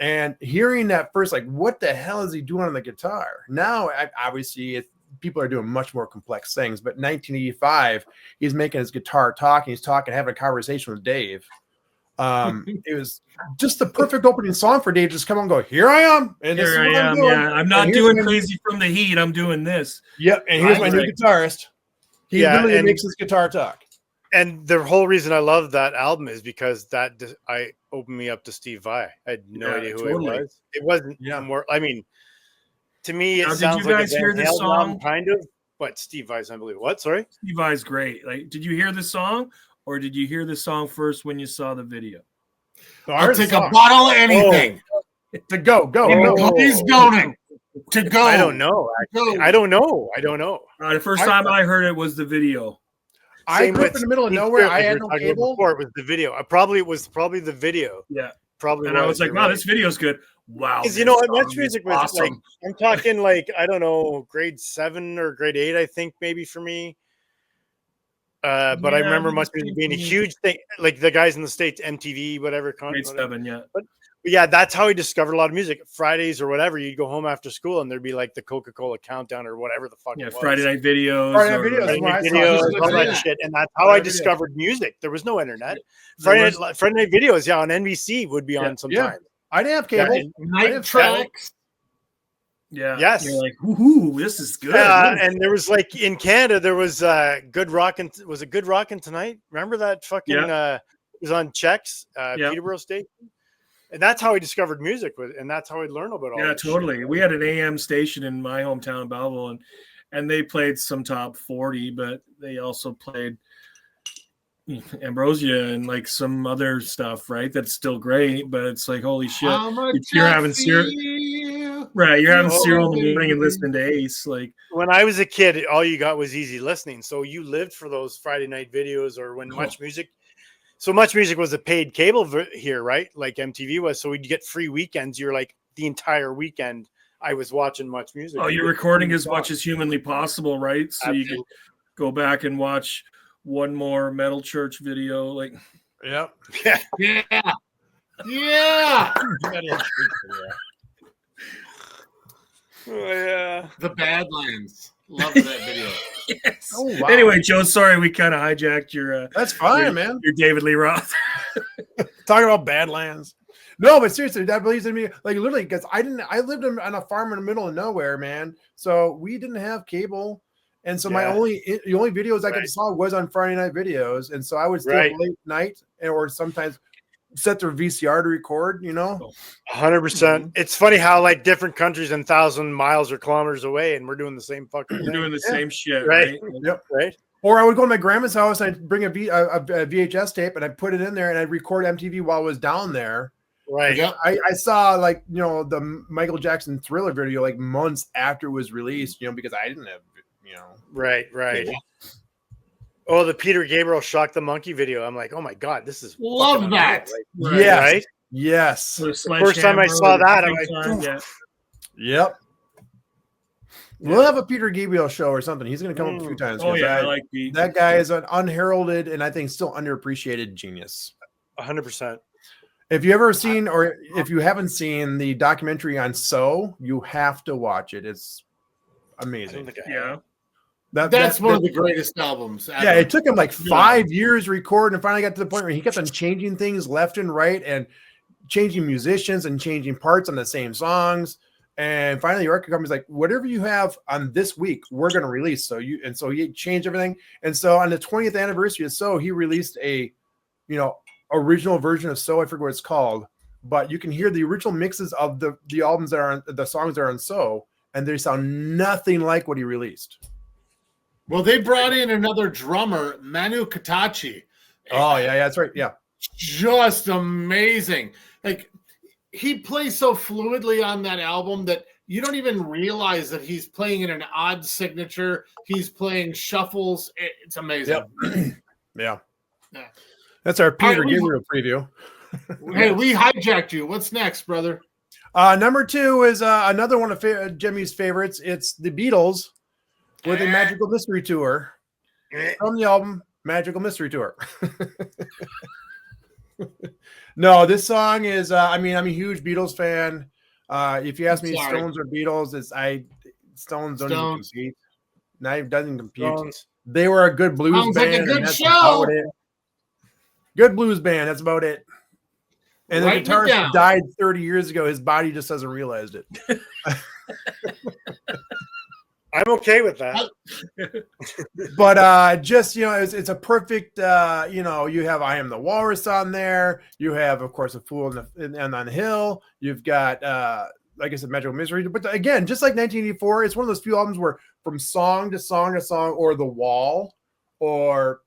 And hearing that first, like, what the hell is he doing on the guitar? Now, obviously, people are doing much more complex things. But 1985, he's making his guitar talk, and he's having a conversation with Dave. It was just the perfect opening song for Dave. Just come on, and go, here I am, and here I am. Yeah, I'm not doing Crazy from the Heat. I'm doing this. Yep, and here's my new guitarist. He literally makes his guitar talk. And the whole reason I love that album is because I opened me up to Steve Vai. I had no idea who it was. It wasn't more. I mean, to me, it sounds like a Van Halen album, kind of. But Steve Vai's unbelievable. What? Sorry, Steve Vai's great. Like, did you hear the song, or did you hear the song first when you saw the video? I'll take a bottle of anything to go. He's going to go. I don't know. Actually. I don't know. The first time I heard it was the video. I grew up in the middle of nowhere. I had no cable. Before it was the video. It was probably the video. Yeah, probably. And I was like, "Wow, this video's good." Wow, because much music was awesome. Like, I'm talking like, I don't know, grade 7 or grade 8, I think maybe for me. But I remember much music being a huge thing. Like the guys in the States, MTV, whatever. Grade 7, yeah. But yeah, that's how he discovered a lot of music. Fridays or whatever, you'd go home after school and there'd be like the Coca-Cola countdown or whatever the fuck it was. Friday night videos. Friday night videos, all that shit. And that's how I discovered music. There was no internet. Friday night videos, on NBC would be on sometimes. I didn't have cable. Night tracks. Yeah. Yes. You're like, ooh, this is good. And there was like in Canada, there was Good Rockin'. Was it Good Rockin' Tonight? Remember that fucking? It was on Czechs, Peterborough State. And that's how he discovered music, and that's how he learned about all. Yeah, totally. We had an AM station in my hometown, Belleville, and they played some top 40, but they also played Ambrosia and like some other stuff, right? That's still great, but it's like, holy shit, you're having cereal. Right, you're having cereal in the morning and listening to Ace. Like when I was a kid, all you got was easy listening. So you lived for those Friday night videos, or when Much Music. So Much Music was a paid cable here, right? Like MTV was. So we'd get free weekends. You're like the entire weekend. I was watching Much Music. Oh, you're recording as much as humanly possible, right? So you can go back and watch one more Metal Church video, like. Yep. Yeah. Oh, yeah. The Badlands. Love that video. Yes. Oh, wow. Anyway, Joe, sorry we kind of hijacked your. That's fine, man. Your David Lee Roth. Talking about Badlands. No, but seriously, that believes in me. Like literally, because I lived on a farm in the middle of nowhere, man. So we didn't have cable, and so the only videos I could saw was on Friday night videos, and so I would stay late night, or sometimes set their VCR to record. 100%. It's funny how like different countries and 1,000 miles or kilometers away, and we're doing the same fucking thing. We're doing the same shit, right? Yep. Right. Or I would go to my grandma's house and I'd bring a VHS tape and I'd put it in there and I'd record MTV while I was down there. Right. Yep. I saw like, the Michael Jackson Thriller video like months after it was released, because I didn't have, Right. Yeah. Oh, the Peter Gabriel Shock the Monkey video. I'm like, oh my God, this is Love fucking that. amazing. Like, Yes. right? Yes. The First time I saw that, I'm like, yeah. Yep. We'll have a Peter Gabriel show or something. He's going to come up a few times. Oh yeah, I like Pete. That guy is an unheralded and I think still underappreciated genius. 100%. If you ever seen or if you haven't seen the documentary on So, you have to watch it. It's amazing. Yeah. That's one of the greatest albums ever. Yeah, it took him like 5 years to record and finally got to the point where he kept on changing things left and right and changing musicians and changing parts on the same songs. And finally, the record company's like, whatever you have on this week, we're going to release. So he changed everything. And so on the 20th anniversary of So, he released a, original version of So. I forget what it's called, but you can hear the original mixes of the albums that are on the songs that are on So, and they sound nothing like what he released. Well, they brought in another drummer, Manu Katachi. Oh yeah, that's right. Yeah, just amazing. Like, he plays so fluidly on that album that you don't even realize that he's playing in an odd signature. He's playing shuffles. It's amazing. Yep. Yeah. That's our Peter Gabriel preview. Hey, we hijacked you. What's next, brother? Number 2 is another one of Jimmy's favorites. It's the Beatles with a Magical Mystery Tour from the album Magical Mystery Tour. No, this song is, I'm a huge Beatles fan. If you ask me, Stones or Beatles, Stones don't even compete. Doesn't compete. Stones. They were a good blues Sounds band. like a good show. Good blues band. That's about it. And the guitarist died 30 years ago. His body just hasn't realized it. I'm okay with that. But it's a perfect, you have I Am the Walrus on there. You have, of course, A Fool and on the Hill. You've got, like I said, Magical Mystery. But again, just like 1984, it's one of those few albums where from song to song to song, or The Wall, or,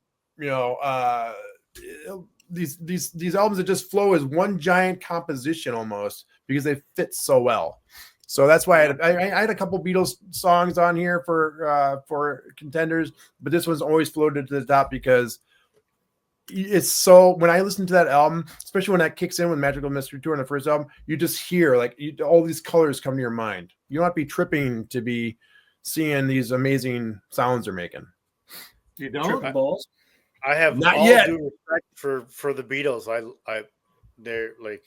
these albums that just flow as one giant composition almost because they fit so well. So that's why I had a couple Beatles songs on here for contenders, but this one's always floated to the top because it's so. When I listen to that album, especially when that kicks in with Magical Mystery Tour on the first album, you just hear all these colors come to your mind. You don't have to be tripping to be seeing these amazing sounds they're making. You don't? Balls? I have not all yet. due respect for the Beatles. They're like.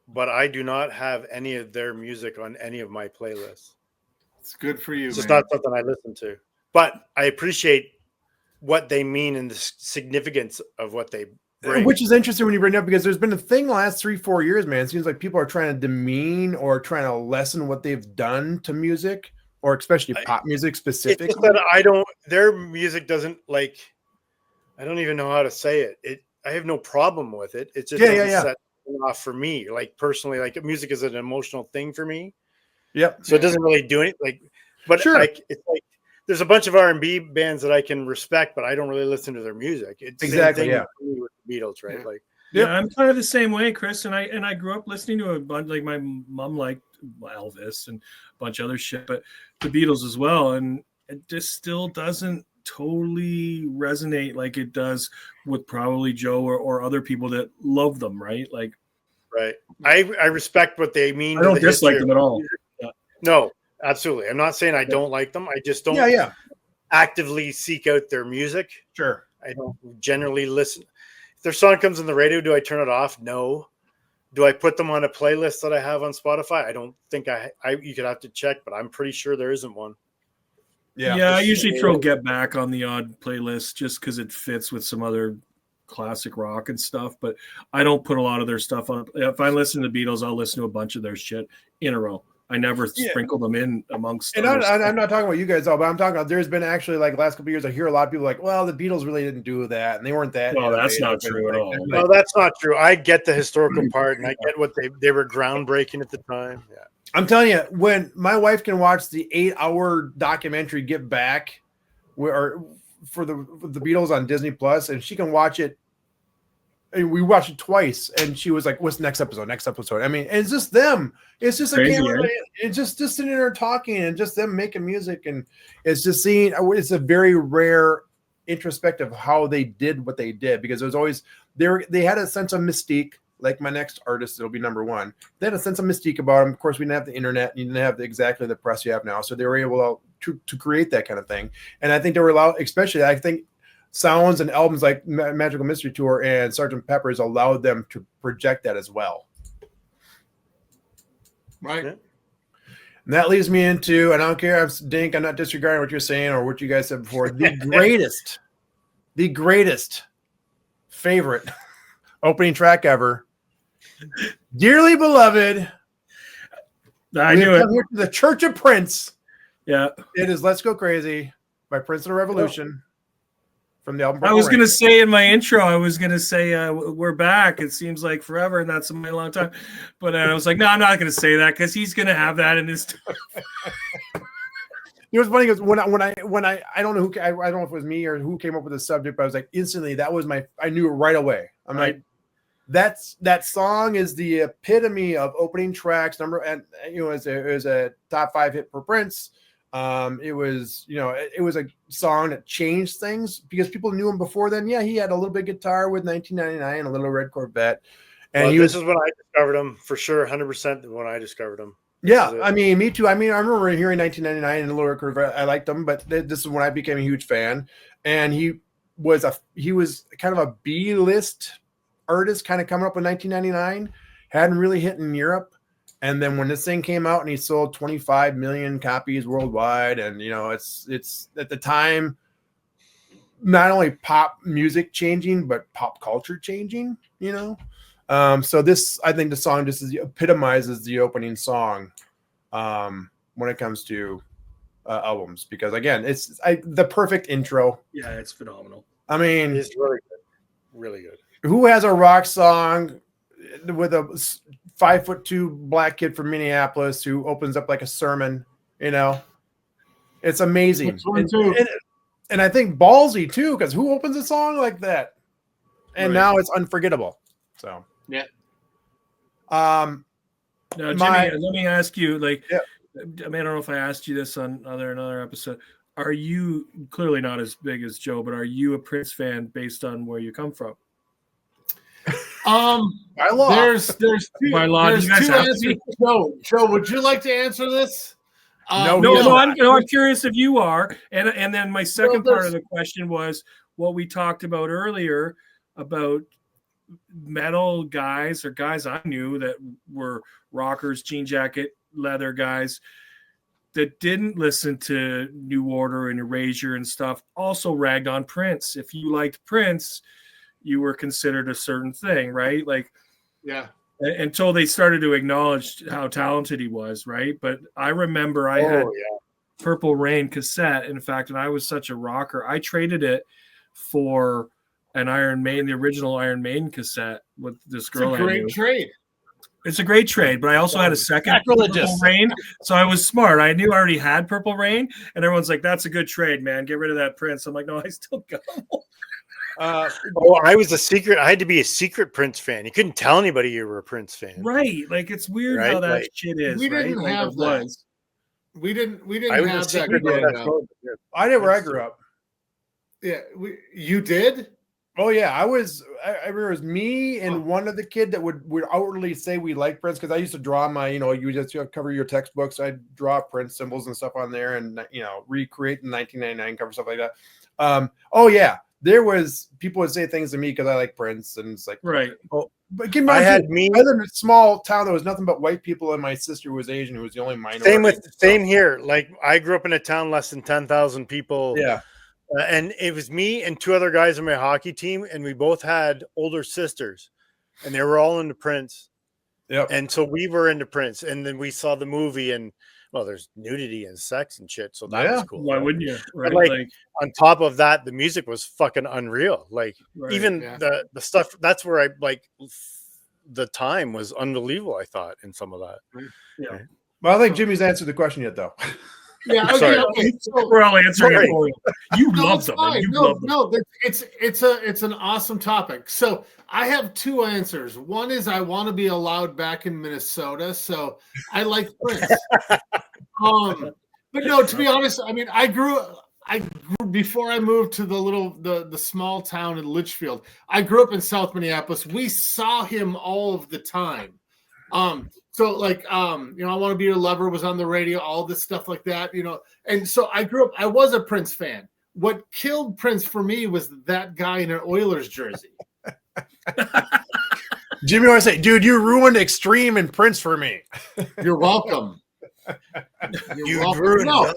But I do not have any of their music on any of my playlists. It's good for you. It's just not something I listen to. But I appreciate what they mean and the significance of what they bring. Which is interesting when you bring it up because there's been a thing the last 3-4 years, man. It seems like people are trying to demean or trying to lessen what they've done to music, or especially pop music specifically. It's just that their music doesn't I don't even know how to say it. I have no problem with it. It's just set off for me, like personally, like music is an emotional thing for me. Yep. So it doesn't really do it. But sure. It's like there's a bunch of R&B bands that I can respect, but I don't really listen to their music. It's exactly with the Beatles, right? I'm kind of the same way, Chris. And I grew up listening to a bunch. Like my mom liked Elvis and a bunch of other shit, but the Beatles as well. And it just still doesn't totally resonate like it does with probably Joe or other people that love them, right? Right. I respect what they mean. I don't dislike them at all. Yeah. No, absolutely. I'm not saying I don't like them. I just don't actively seek out their music. Sure. I don't generally listen. If their song comes on the radio, do I turn it off? No. Do I put them on a playlist that I have on Spotify? I don't think you could have to check, but I'm pretty sure there isn't one. Yeah, I usually throw Get Back on the odd playlist just because it fits with some other classic rock and stuff. But I don't put a lot of their stuff on. If I listen to the Beatles, I'll listen to a bunch of their shit in a row. I never sprinkle them in amongst. And I'm not talking about you guys all, but I'm talking about there's been actually the last couple of years I hear a lot of people like, well, the Beatles really didn't do that, and they weren't that. No, that's not true at all. No, that's not true. I get the historical part, and I get what they were groundbreaking at the time. Yeah. I'm telling you, when my wife can watch the 8-hour documentary Get Back, for the Beatles on Disney Plus, and she can watch it, and we watched it twice, and she was like, "What's the next episode? Next episode?" I mean, it's just them. It's just it's just sitting there talking, and just them making music, and it's just seeing. It's a very rare introspective how they did what they did, because it was always they had a sense of mystique. Like my next artist, it'll be number one. They had a sense of mystique about them. Of course, we didn't have the internet, and you didn't have exactly the press you have now, so they were able to create that kind of thing. And I think they were allowed, especially I think sounds and albums like Magical Mystery Tour and Sgt. Pepper's allowed them to project that as well. Right. And that leads me into, and I don't care, Dink, I'm not disregarding what you're saying or what you guys said before, the greatest favorite opening track ever. Dearly beloved. I knew it. Here to the Church of Prince. Yeah. It is Let's Go Crazy by Prince of the Revolution from the album. I was going to say in my intro, I was going to say, we're back. It seems like forever, and that's a long time. But I was like, no, I'm not going to say that because he's going to have that in his. You know what's funny is when I don't know who, I don't know if it was me or who came up with the subject, but I was like, instantly, that was I knew it right away. I'm like, that song is the epitome of opening tracks and it was a top 5 hit for Prince. It was a song that changed things because people knew him before then. Yeah, he had a little bit of guitar with 1999 and a Little Red Corvette. And this is when I discovered him for sure, 100% when I discovered him. Yeah, I mean, me too. I mean, I remember hearing 1999 and Little Red Corvette. I liked him, but this is when I became a huge fan. And he was kind of a B-list artist, kind of coming up in 1999. Hadn't really hit in Europe. And then when this thing came out and he sold 25 million copies worldwide, and it's at the time not only pop music changing but pop culture changing. So this, I think the song just epitomizes the opening song when it comes to albums, because again, it's the perfect intro. Yeah, it's phenomenal. I mean, It's really good, really good. Who has a rock song with a 5'2" black kid from Minneapolis who opens up like a sermon? It's amazing. And I think ballsy too, because who opens a song like that? And now it's unforgettable. So yeah. Now, Jimmy, let me ask you. I mean, I don't know if I asked you this on another episode. Are you, clearly not as big as Joe, but are you a Prince fan based on where you come from? By law. There's two. By law, there's two answers. Joe, would you like to answer this? No. I'm curious if you are. And then my second part of the question was what we talked about earlier about metal guys or guys I knew that were rockers, jean jacket, leather guys that didn't listen to New Order and Erasure and stuff, also ragged on Prince. If you liked Prince, you were considered a certain thing, right? Until they started to acknowledge how talented he was, right? But I remember I had Purple Rain cassette, in fact, and I was such a rocker. I traded it for an Iron Maiden, the original Iron Maiden cassette with this girl. It's a great trade. It's a great trade, but I also had a second Purple Rain, so I was smart. I knew I already had Purple Rain, and everyone's like, "That's a good trade, man. Get rid of that Prince." I'm like, "No, I still got him." I was a secret. I had to be a secret Prince fan. You couldn't tell anybody you were a Prince fan, right? Like it's weird how that shit is. We didn't have that. We didn't have that. I did where I grew up. Yeah, you did. Oh yeah, I remember it was me and one other kid that would outwardly say we like Prince, because I used to draw my, you just cover your textbooks. I'd draw Prince symbols and stuff on there, and recreate the 1999 cover, stuff like that. Oh yeah, there was people would say things to me because I like Prince, and it's like, right. Oh, but keep in mind, I live in a small town. There was nothing but white people, and my sister was Asian, who was the only minority. Same here. Like I grew up in a town less than 10,000 people. Yeah. And it was me and two other guys on my hockey team, and we both had older sisters, and they were all into Prince. Yep. And so we were into Prince, and then we saw the movie, and there's nudity and sex and shit, so that was cool. Why wouldn't you? Right? Like on top of that, the music was fucking unreal. Like even the stuff. That's where I the time was unbelievable. I thought in some of that. Yeah. Right. Well, I think Jimmy's answered the question yet, though. Yeah, okay. So, we're all answering it for you. You love them. No, it's an awesome topic. So I have two answers. One is I want to be allowed back in Minnesota, so I like Prince. But no, to be honest, I mean, I grew before I moved to the small town in Litchfield, I grew up in South Minneapolis. We saw him all of the time. So like, I Want to Be Your Lover was on the radio, all this stuff like that, and so I grew up, I was a Prince fan. What killed Prince for me was that guy in an Oilers jersey. Jimmy always say, dude, you ruined Extreme and Prince for me. You're welcome. You're welcome. No,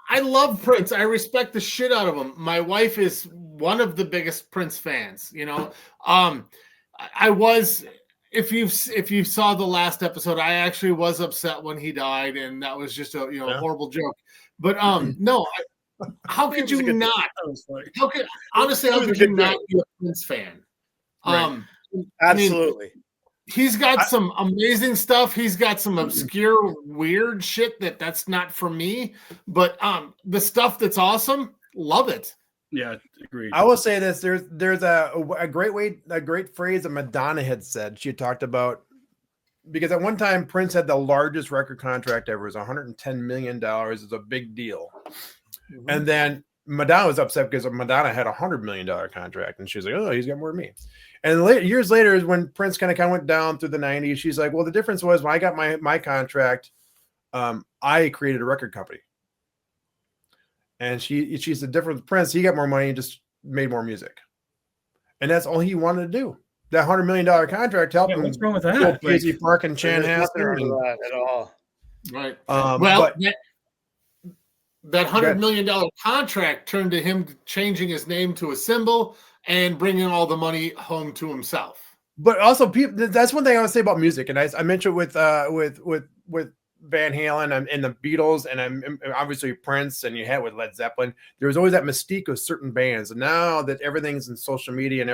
I love Prince. I respect the shit out of him. My wife is one of the biggest Prince fans, I was, if you saw the last episode, I actually was upset when he died, and that was just a horrible joke. But no, how could you not? How could you not be a Prince fan? Right. Absolutely. He's got some amazing stuff. He's got some obscure, weird shit that's not for me. But the stuff that's awesome, love it. Yeah, agreed. I will say this: there's a great phrase that Madonna had said. She had talked about, because at one time Prince had the largest record contract ever. It was $110 million. It's a big deal. Mm-hmm. And then Madonna was upset because Madonna had $100 million contract, and she's like, "Oh, he's got more than me." And years later is when Prince kind of went down through the 90s. She's like, "Well, the difference was when I got my contract, I created a record company." And she's the difference with Prince. He got more money and just made more music. And that's all he wanted to do. That $100 million contract helped him. What's wrong with that? Casey Park and Chanhassen. That at all. Right. That $100 million contract turned to him changing his name to a symbol and bringing all the money home to himself. But also, that's one thing I want to say about music. And I mentioned with Van Halen and the Beatles, and I'm obviously Prince, and you had with Led Zeppelin. There was always that mystique of certain bands. And now that everything's in social media and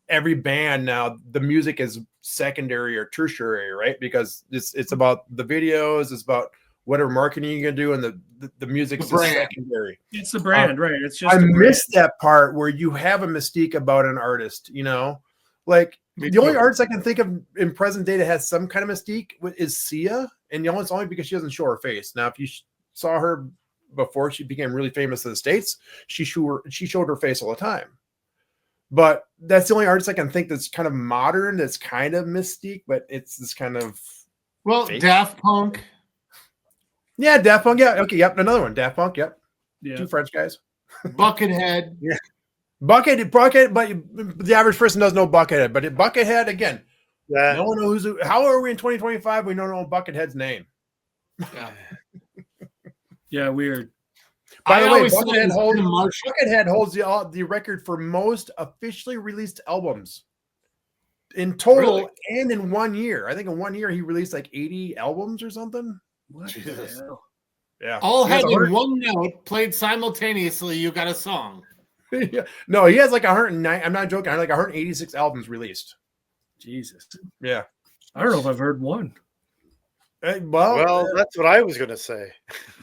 every band now, the music is secondary or tertiary, right? Because it's about the videos, it's about whatever marketing you're gonna do, and the music's secondary. It's the brand, right? It's just I miss that part where you have a mystique about an artist, like the only artist I can think of in present day that has some kind of mystique is Sia, and it's only because she doesn't show her face. Now, if you saw her before she became really famous in the States, she showed her face all the time. But that's the only artist I can think that's kind of modern, that's kind of mystique, but it's this kind of fake. Daft Punk. Yeah, Daft Punk. Yeah, okay, yep. Another one, Daft Punk. Yep. Yeah. Two French guys. Buckethead. Yeah. Buckethead, but the average person doesn't know Buckethead. But Buckethead, again, no one knows how are we in 2025? We don't know Buckethead's name. Yeah. Yeah, weird. By the way, Buckethead holds the record for most officially released albums in total and in 1 year. I think in 1 year he released like 80 albums or something. What the hell? Yeah. All had in one note played simultaneously. You got a song. Yeah. No, he has like 109. I'm not joking. I like 186 albums released. Jesus. Yeah. I don't know if I've heard one. Well, that's what I was going to say.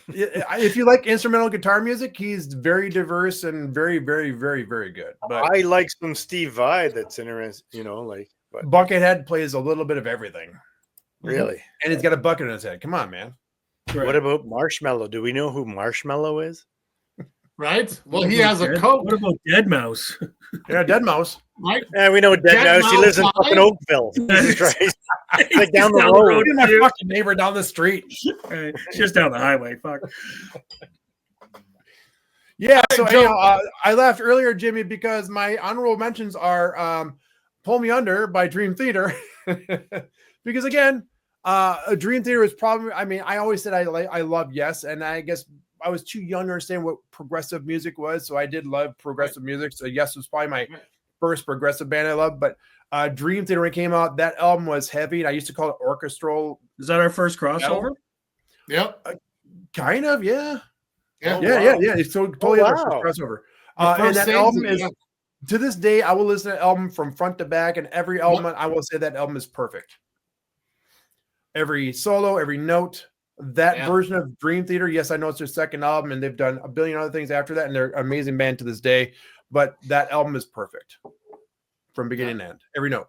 If you like instrumental guitar music, he's very diverse and very, very, very, very good. But I like some Steve Vai that's interesting, But Buckethead plays a little bit of everything. Really? And he's got a bucket in his head. Come on, man. Right. What about Marshmallow? Do we know who Marshmallow is? Right? Well, he has a coat. What about Deadmau5? Yeah, Deadmau5. Right? Yeah, we know Deadmau5. He lives in fucking Oakville. Jesus Christ. Like down the road. My fucking neighbor down the street. Just down the highway. Fuck. Yeah, so I laughed earlier, Jimmy, because my honorable mentions are Pull Me Under by Dream Theater. Because again, Dream Theater is probably, I always said I love Yes, and I guess I was too young to understand what progressive music was, so I did love progressive music. So Yes was probably my first progressive band I loved, but Dream Theater, when it came out, that album was heavy, and I used to call it orchestral. Is that our first crossover? Yep. Kind of, yeah. Yeah. It's totally our first crossover. And that album is, to this day, I will listen to that album from front to back, and every element, I will say that album is perfect. Every solo, every note, that version of Dream Theater. Yes, I know it's their second album, and they've done a billion other things after that, and they're an amazing band to this day. But that album is perfect from beginning to end, every note.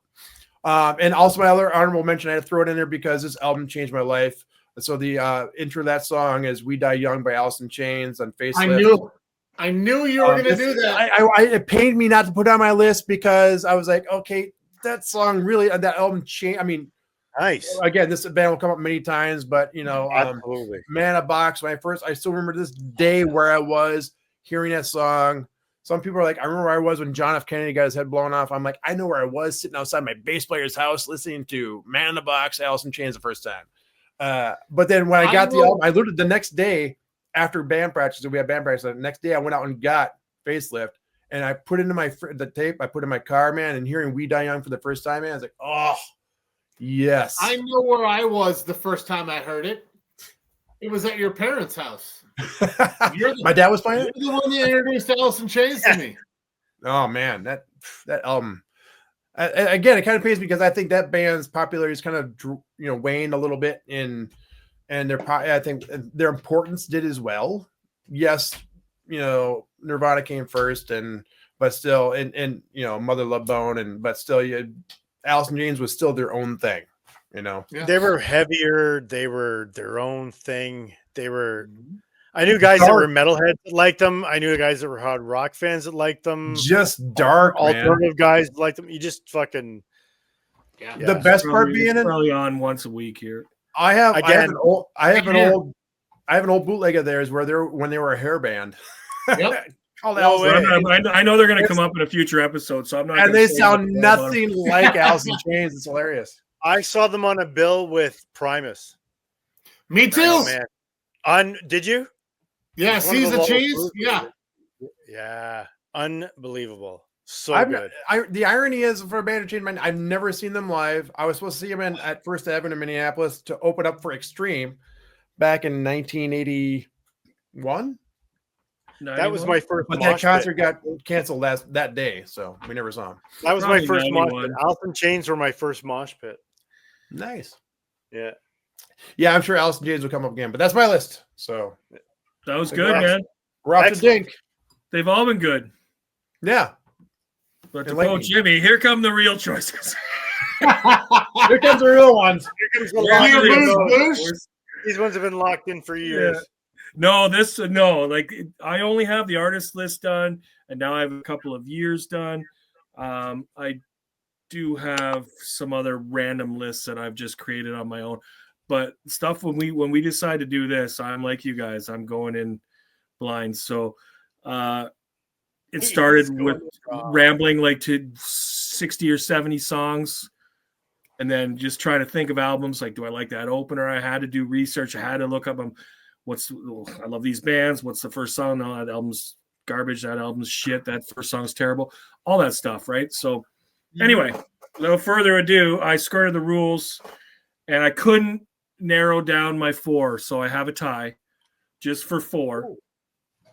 And also my other honorable mention, I had to throw it in there because this album changed my life. So the intro to that song is "We Die Young" by Alice in Chains on Facelift. I knew you were going to do that. It pained me not to put it on my list because I was like, okay, that song really, that album changed. I mean, nice. Again, this band will come up many times, but Absolutely. Man in a Box. I still remember this day where I was hearing that song. Some people are like, I remember where I was when John F. Kennedy got his head blown off. I'm like, I know where I was sitting outside my bass player's house listening to Man in the Box, Alice in Chains the first time. But then when I got the album, I literally the next day after band practice, we had band practice. The next day I went out and got Facelift and I put it into the tape. I put it in my car, man, and hearing We Die Young for the first time, man, I was like, oh, yes. I know where I was the first time I heard it. It was at your parents' house. My dad was playing it? You're the one that introduced Alice in Chains to me. Oh, man, that album. Again, it kind of pains me because I think that band's popularity is kind of waned a little bit and I think their importance did as well. Yes, Nirvana came first, but still, and Mother Love Bone, but still, Alice in Chains was still their own thing. Yeah. They were heavier. They were their own thing. They were. I knew guys that were metalheads that liked them. I knew guys that were hard rock fans that liked them. Just dark, alternative guys that liked them. You just fucking. Yeah. The best part being probably on once a week here. I have an old bootleg of theirs when they were a hair band. Yep. I know they're going to come up in a future episode, so I'm not. And they sound nothing like Alice in Chains. It's hilarious. I saw them on a bill with Primus. Me too. Oh, man. Did you? Yeah, Seize the Cheese. Yeah. Yeah. Unbelievable. So good. The irony is for a band to change mind, I've never seen them live. I was supposed to see them at First Avenue in Minneapolis to open up for Extreme back in 1981. That was my first. But that concert got canceled that day, so we never saw them. That was my first mosh pit. Alice in Chains were my first mosh pit. Nice. Yeah. Yeah, I'm sure Alice in Chains will come up again, but that's my list. So that was good, man. We're off to Dink. They've all been good. Yeah. But to quote Jimmy, here come the real choices. Here comes the real ones. Here comes the These ones have been locked in for years. Yeah. Like I only have the artist list done, and now I have a couple of years done. I do have some other random lists that I've just created on my own. But stuff when we decide to do this, I'm like you guys, I'm going in blind. So it started with rambling like to 60 or 70 songs and then just trying to think of albums. Like, do I like that opener? I had to do research. I had to look up them. I love these bands. What's the first song? No, that album's garbage. That album's shit. That first song's terrible. All that stuff, right? So anyway, no further ado, I skirted the rules and I couldn't narrow down my 4. So I have a tie just for 4.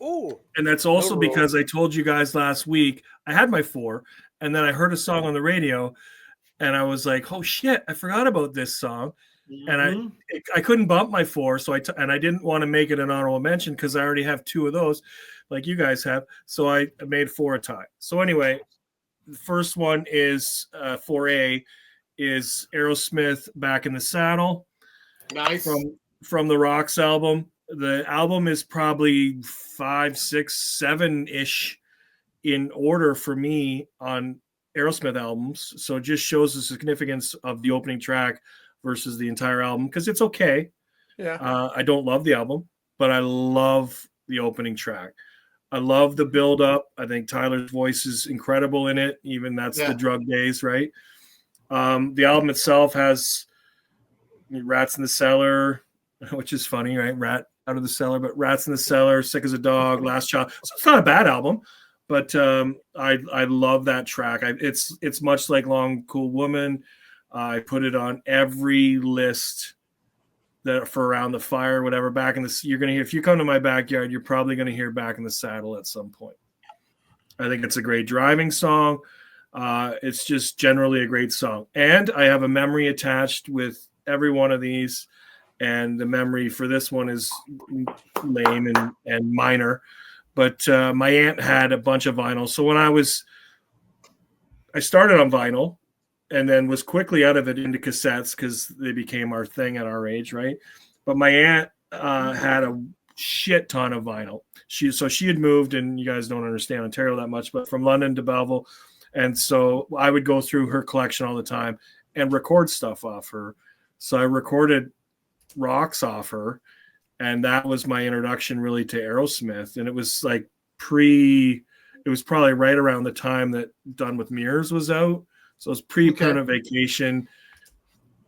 Ooh. And that's also because I told you guys last week I had my 4, and then I heard a song on the radio, and I was like, "Oh shit, I forgot about this song," and I couldn't bump my 4, so I didn't want to make it an honorable mention because I already have 2 of those, like you guys have. So I made 4 a tie. So anyway, the first one is 4A is Aerosmith, Back in the Saddle. Nice. From the Rocks album. The album is probably 5, 6, 7-ish in order for me on Aerosmith albums. So it just shows the significance of the opening track versus the entire album because it's okay. Yeah. I don't love the album, but I love the opening track. I love the build up. I think Tyler's voice is incredible in it. Even that's the drug days, right? The album itself has Rats in the Cellar, which is funny, right? Rat out of the cellar, but Rats in the Cellar, Sick as a Dog, Last Child. So it's not a bad album, but I love that track. It's much like Long Cool Woman. I put it on every list that for Around the Fire, whatever. Back in the you're gonna hear if you come to my backyard, you're probably gonna hear Back in the Saddle at some point. I think it's a great driving song. It's just generally a great song, and I have a memory attached with every one of these. And the memory for this one is lame and minor. But my aunt had a bunch of vinyl. So when I started on vinyl and then was quickly out of it into cassettes because they became our thing at our age, right? but my aunt had a shit ton of vinyl. She had moved, and you guys don't understand Ontario that much, but from London to Belleville, and so I would go through her collection all the time and record stuff off her. So I recorded rocks off her, and that was my introduction really to Aerosmith. And it was like it was probably right around the time that Done with Mirrors was out. So it was pre-Permanent Vacation,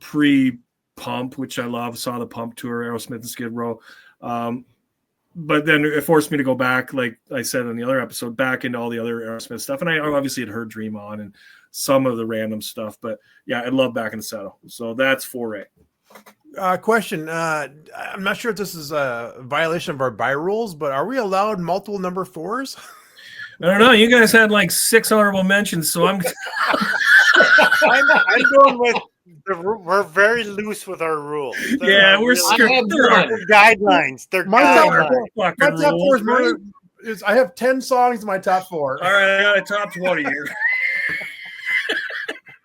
pre-Pump, which I love. Saw the Pump tour, Aerosmith and Skid Row. But then it forced me to go back, like I said in the other episode, back into all the other Aerosmith stuff. And I obviously had heard Dream On and some of the random stuff. But yeah, I love Back in the Saddle. So that's Foray. Question. I'm not sure if this is a violation of our buy rules, but are we allowed multiple number 4s? I don't know. You guys had like 6 honorable mentions, so I'm going with we're very loose with our rules. Yeah, we're guidelines. They're guidelines. My top 4 is I have 10 songs in my top 4. All right, I got a top 20 here.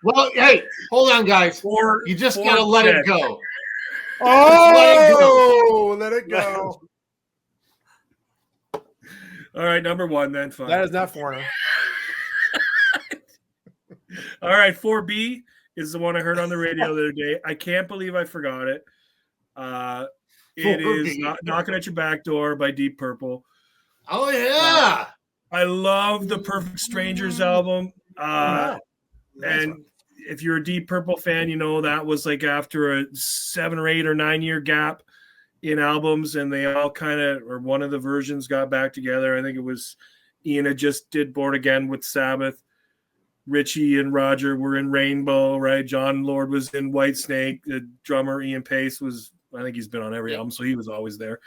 Well, hey, hold on, guys. You just gotta let it go. Let it go. All right, number 1 then. Fine. That is not foreigner. All right, 4B is the one I heard on the radio the other day. I can't believe I forgot it. It is Knocking at Your Back Door by Deep Purple. Oh, yeah. I love the Perfect Strangers album. And if you're a Deep Purple fan, you know that was like after a 7 or 8 or 9 year gap in albums, and they all kind of, or one of the versions got back together. I think it was Ian had just did Born Again with Sabbath. Richie and Roger were in Rainbow, right? John Lord was in Whitesnake. The drummer Ian Pace was, I think he's been on every album, so he was always there.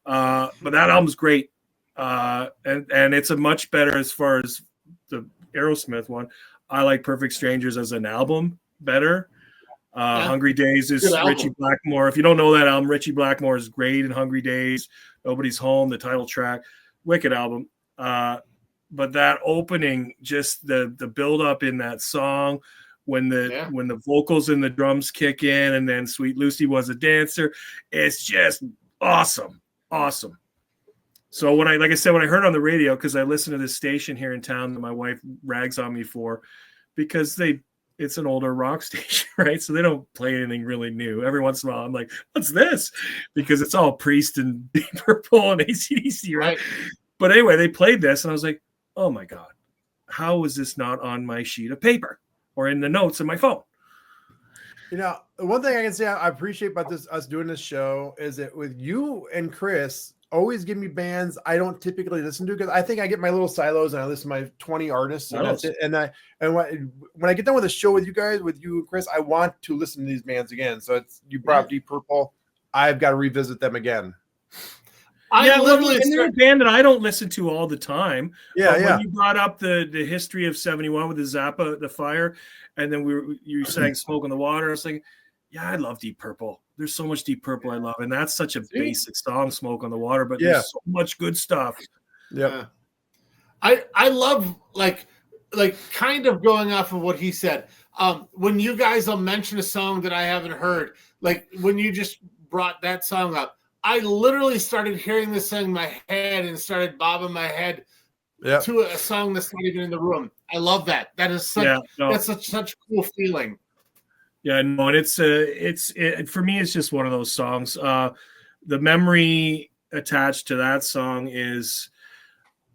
But that album's great. And it's a much better as far as the Aerosmith one. I like Perfect Strangers as an album better. Hungry Days is Richie Blackmore. If you don't know that album, Richie Blackmore is great in Hungry Days. Nobody's Home, the title track. Wicked album. But that opening, just the build up in that song, when the vocals and the drums kick in, and then Sweet Lucy Was a Dancer, it's just awesome. So when I heard on the radio, because I listen to this station here in town that my wife rags on me for, because it's an older rock station, right? So they don't play anything really new. Every once in a while, I'm like, what's this? Because it's all Priest and Deep Purple and AC/DC, right? But anyway, they played this, and I was like, oh my God, how is this not on my sheet of paper or in the notes in my phone? You know, one thing I can say I appreciate about us doing this show is that with you and Chris always give me bands I don't typically listen to, because I think I get my little silos and I listen to my 20 artists and that's it. And when I get done with a show with you guys, with you and Chris, I want to listen to these bands again. So you brought up Deep Purple, I've got to revisit them again. They're a band that I don't listen to all the time. When you brought up the history of 71 with the Zappa, the Fire, and then you sang Smoke on the Water, I was like, yeah, I love Deep Purple. There's so much Deep Purple I love, and that's such a basic song, Smoke on the Water, but there's so much good stuff. Yeah. I love like kind of going off of what he said. When you guys will mention a song that I haven't heard, like when you just brought that song up, I literally started hearing this song in my head and started bobbing my head to a song that's not even in the room. I love that. That is such a cool feeling. Yeah, no, and it's for me, it's just one of those songs. The memory attached to that song is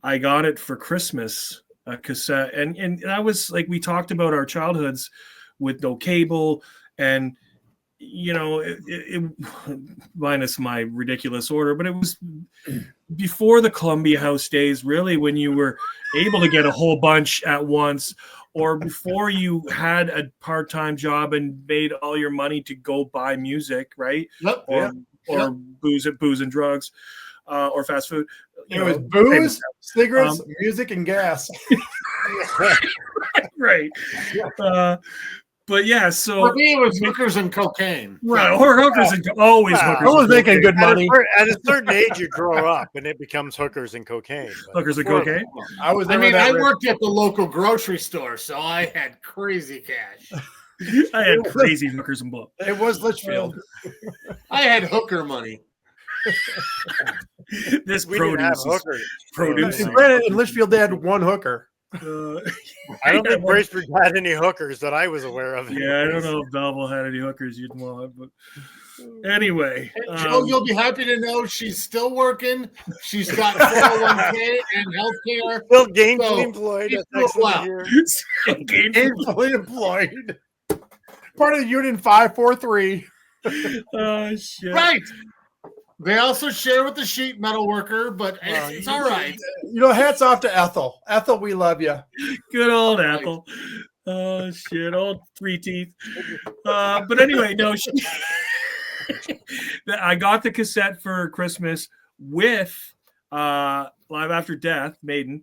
I got it for Christmas, a cassette, and that was like, we talked about our childhoods with no cable, and you know, it minus my ridiculous order, but it was before the Columbia House days, really, when you were able to get a whole bunch at once, or before you had a part-time job and made all your money to go buy music, right? Or booze and drugs, or fast food. It was booze, cigarettes, music, and gas. Right. But yeah, so for me it was hookers and cocaine. Right, or hookers and always hookers. I was making good money. At a certain age, you grow up and it becomes hookers and cocaine. Hookers and cocaine. I worked at the local grocery store, so I had crazy cash. I had crazy hookers and blow. It was Litchfield. I had hooker money. This We didn't have hookers. produces. Granted, in Litchfield, they had one hooker. I don't think Bracebridge had any hookers that I was aware of. Yeah, I don't know if Belleville had any hookers you'd want, but anyway. Joe, you'll be happy to know she's still working. She's got 401k and healthcare. Still gainfully employed. That's excellent to hear. Gainfully employed. Part of the Union 543. Oh, shit. Right. They also share with the sheet metal worker, but it's all right. You know, hats off to Ethel. Ethel, we love you. Good old Ethel. Oh, shit. Old 3 teeth. But anyway, no. I got the cassette for Christmas with Live After Death, Maiden.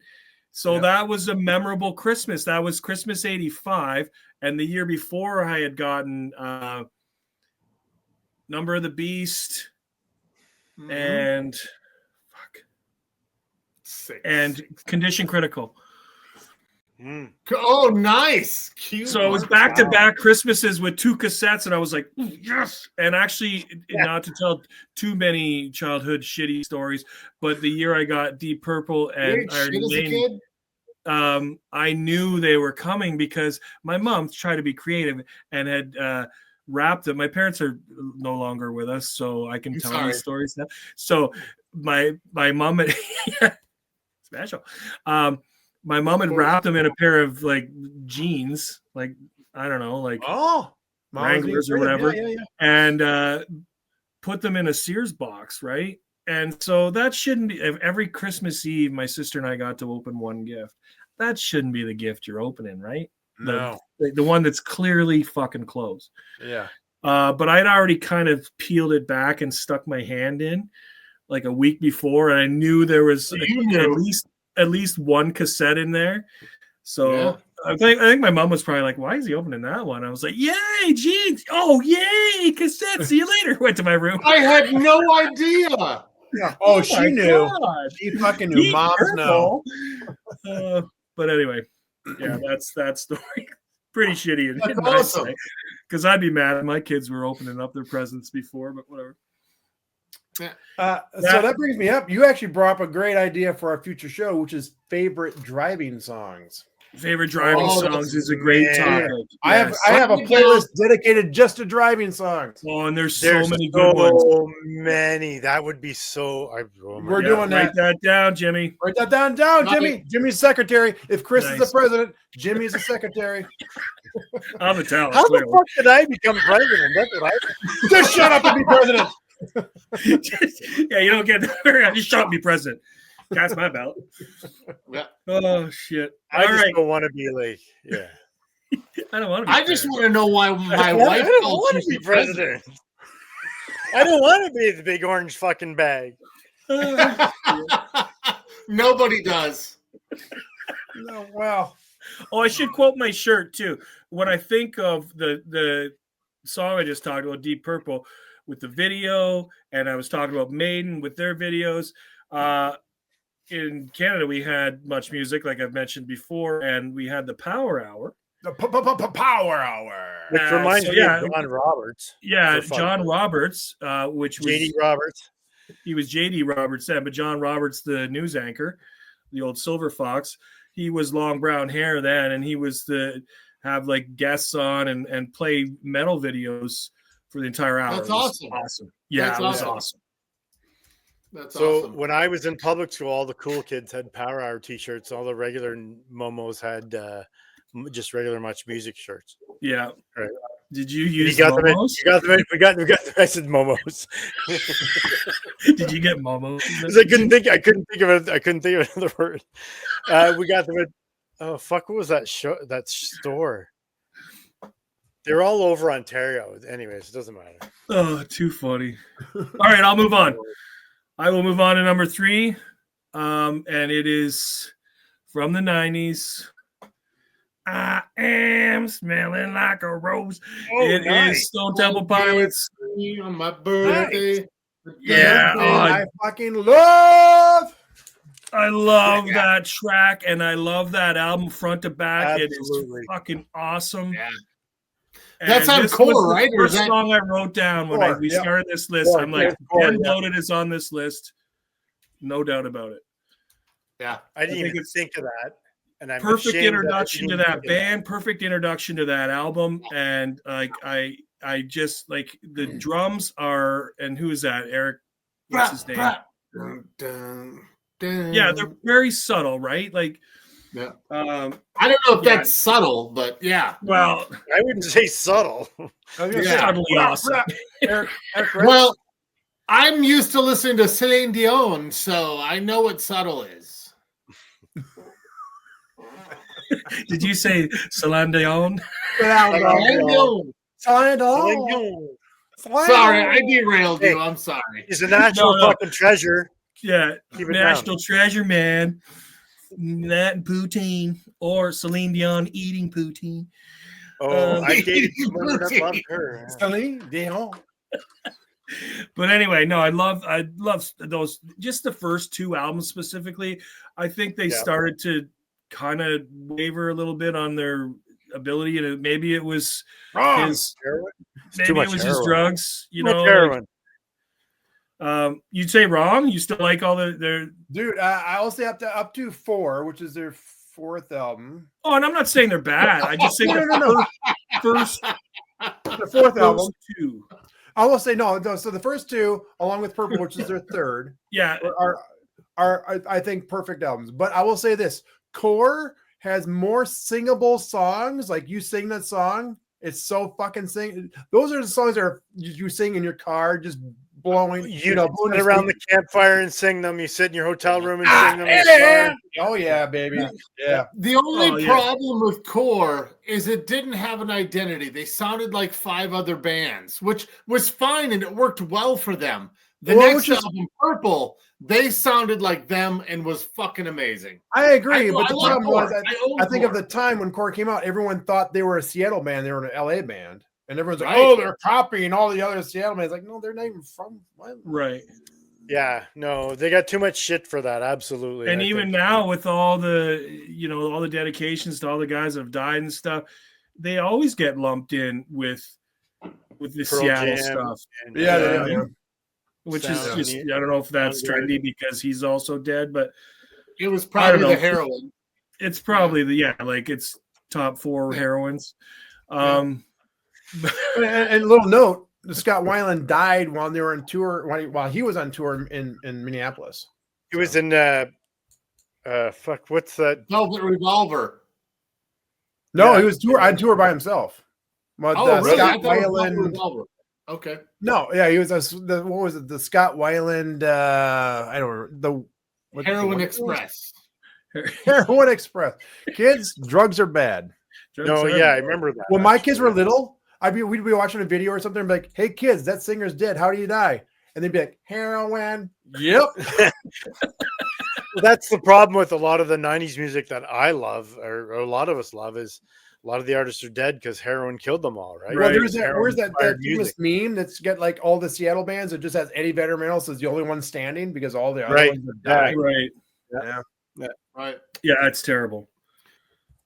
So that was a memorable Christmas. That was Christmas 85. And the year before, I had gotten Number of the Beast. And and Condition Critical. Oh, nice. Cute. So it was back-to-back Christmases with 2 cassettes, and I was like, yes. And actually, not to tell too many childhood shitty stories, but the year I got Deep Purple and Iron Maiden, I knew they were coming because my mom tried to be creative and had wrapped them. My parents are no longer with us, so I can tell these stories now. So my mom had special. My mom had wrapped them in a pair of like jeans, like I don't know, like Wranglers or whatever, and put them in a Sears box, right? And so that shouldn't be. Every Christmas Eve, my sister and I got to open one gift. That shouldn't be the gift you're opening, right? No. The one that's clearly fucking closed. Yeah. But I'd already kind of peeled it back and stuck my hand in like a week before, and I knew there was at least one cassette in there. So I think my mom was probably like, "Why is he opening that one?" I was like, "Yay, jeans! Oh, yay, cassette! See you later." Went to my room. I had no idea. Oh, she knew. God. She fucking knew. Moms know. But anyway, yeah, that's that story. Pretty shitty. That's awesome. Because I'd be mad if my kids were opening up their presents before, but whatever. So that brings me up. You actually brought up a great idea for our future show, which is favorite driving songs. Favorite driving songs is a great topic. I have a playlist dedicated just to driving songs. Oh, and there's so many good ones. So many. That would be so. We're doing that. Write that down, Jimmy. Write that down, Jimmy. Jimmy's secretary. If Chris is the president, Jimmy's the secretary. I'm a talent. How the fuck did I become president? That's what I. Just shut up and be president. Yeah, you don't get that. Just shut up and be president. That's my belt. Yeah. Oh shit! I just don't want to be like, I don't want to. I just want to know why my wife don't want to be president. I don't want to be the big orange fucking bag. Nobody does. No, well. Oh, I should quote my shirt too. When I think of the song I just talked about, Deep Purple, with the video, and I was talking about Maiden with their videos. In Canada, we had Much Music, like I've mentioned before, and we had the Power Hour. The Power Hour. Which reminds me of John Roberts. Yeah, John Roberts, which was J.D. Roberts. He was J.D. Roberts then, but John Roberts, the news anchor, the old Silver Fox, he was long brown hair then, and he was have like guests on and play metal videos for the entire hour. That's awesome. Awesome. Yeah, it was awesome. That's so awesome. When I was in public school, all the cool kids had Power Hour T-shirts. All the regular momos had just regular Much Music shirts. Yeah. Right. Did you use momos? You got them. We got them. I said momos. Did you get momos? I couldn't think of another word. We got them at. Oh fuck! What was that show? That store. They're all over Ontario. Anyways, it doesn't matter. Oh, too funny. All right, I'll move on. I will move on to number 3. And it is from the 90s. I am smelling like a rose. It is Stone Temple Pilots. On my birthday. Nice. Yeah. I fucking love. I love that track, and I love that album front to back. Absolutely. It is fucking awesome. Yeah. That's on core, right? First song I wrote down when we started this list. I'm like, Dead Bloated is on this list. No doubt about it. Yeah. I didn't even think of that. And I'm perfect introduction to that band, perfect introduction to that album. And like I just like the drums are, and who is that? Eric, what's his name? Yeah, they're very subtle, right? Like, yeah. I don't know if that's subtle, but yeah. Well, I wouldn't say subtle. Subtly awesome. Well, I'm used to listening to Celine Dion, so I know what subtle is. Did you say Celine Dion? Sorry, I derailed you. I'm sorry. He's a national fucking treasure. Yeah, national treasure, man. That and poutine, or Celine Dion eating poutine. Oh, I dated someone that loved her. Celine Dion. But anyway, no, I love those. Just the first two albums specifically. I think they started to kind of waver a little bit on their ability, and maybe it was his drugs. You know, heroin. You'd say wrong. You still like all their dude? I will say up to 4, which is their 4th album. Oh, and I'm not saying they're bad. I just think the 4th album. 2. I will say no. So the first 2, along with Purple, which is their 3rd, are I think perfect albums. But I will say this: Core has more singable songs. Like you sing that song, it's so fucking sing. Those are the songs that you sing in your car, just blowing. You know, sit around the campfire and sing them. You sit in your hotel room and sing them. Oh yeah, baby. Yeah. The only problem with Core is it didn't have an identity. They sounded like 5 other bands, which was fine and it worked well for them. The next album, Purple, they sounded like them and was fucking amazing. I agree, but the problem was, I think of the time when Core came out, everyone thought they were a Seattle band, they were an LA band. And everyone's like, oh, they're copying all the other Seattle bands. Like, no, they're not even from. Right. Yeah, no, they got too much shit for that. Absolutely. And even now, with all the, all the dedications to all the guys that have died and stuff, they always get lumped in with the Seattle stuff. Yeah. Which is just, I don't know if that's trendy because he's also dead, but it was probably the heroin. It's probably it's top 4 heroines. And little note, Scott Weiland died while they were on tour. While he was on tour in Minneapolis, he was in what's that? Velvet Revolver. No, he was on tour by himself. But really? Scott Weiland. Okay. No, yeah, he was what was it? The Scott Weiland. I don't know Heroin Express. Heroin Express. Kids, drugs are bad. I remember that. When my kids were little, we'd be watching a video or something and be like, hey kids, that singer's dead. How do you die? And they'd be like, heroin. Yep. That's the problem with a lot of the 90s music that I love, or a lot of us love, is a lot of the artists are dead because heroin killed them all, right? Well, where's that famous meme that's got like all the Seattle bands? It just has Eddie Vedder Reynolds as the only one standing because all the other ones have died. Right. Yeah. Right. Yeah, it's terrible.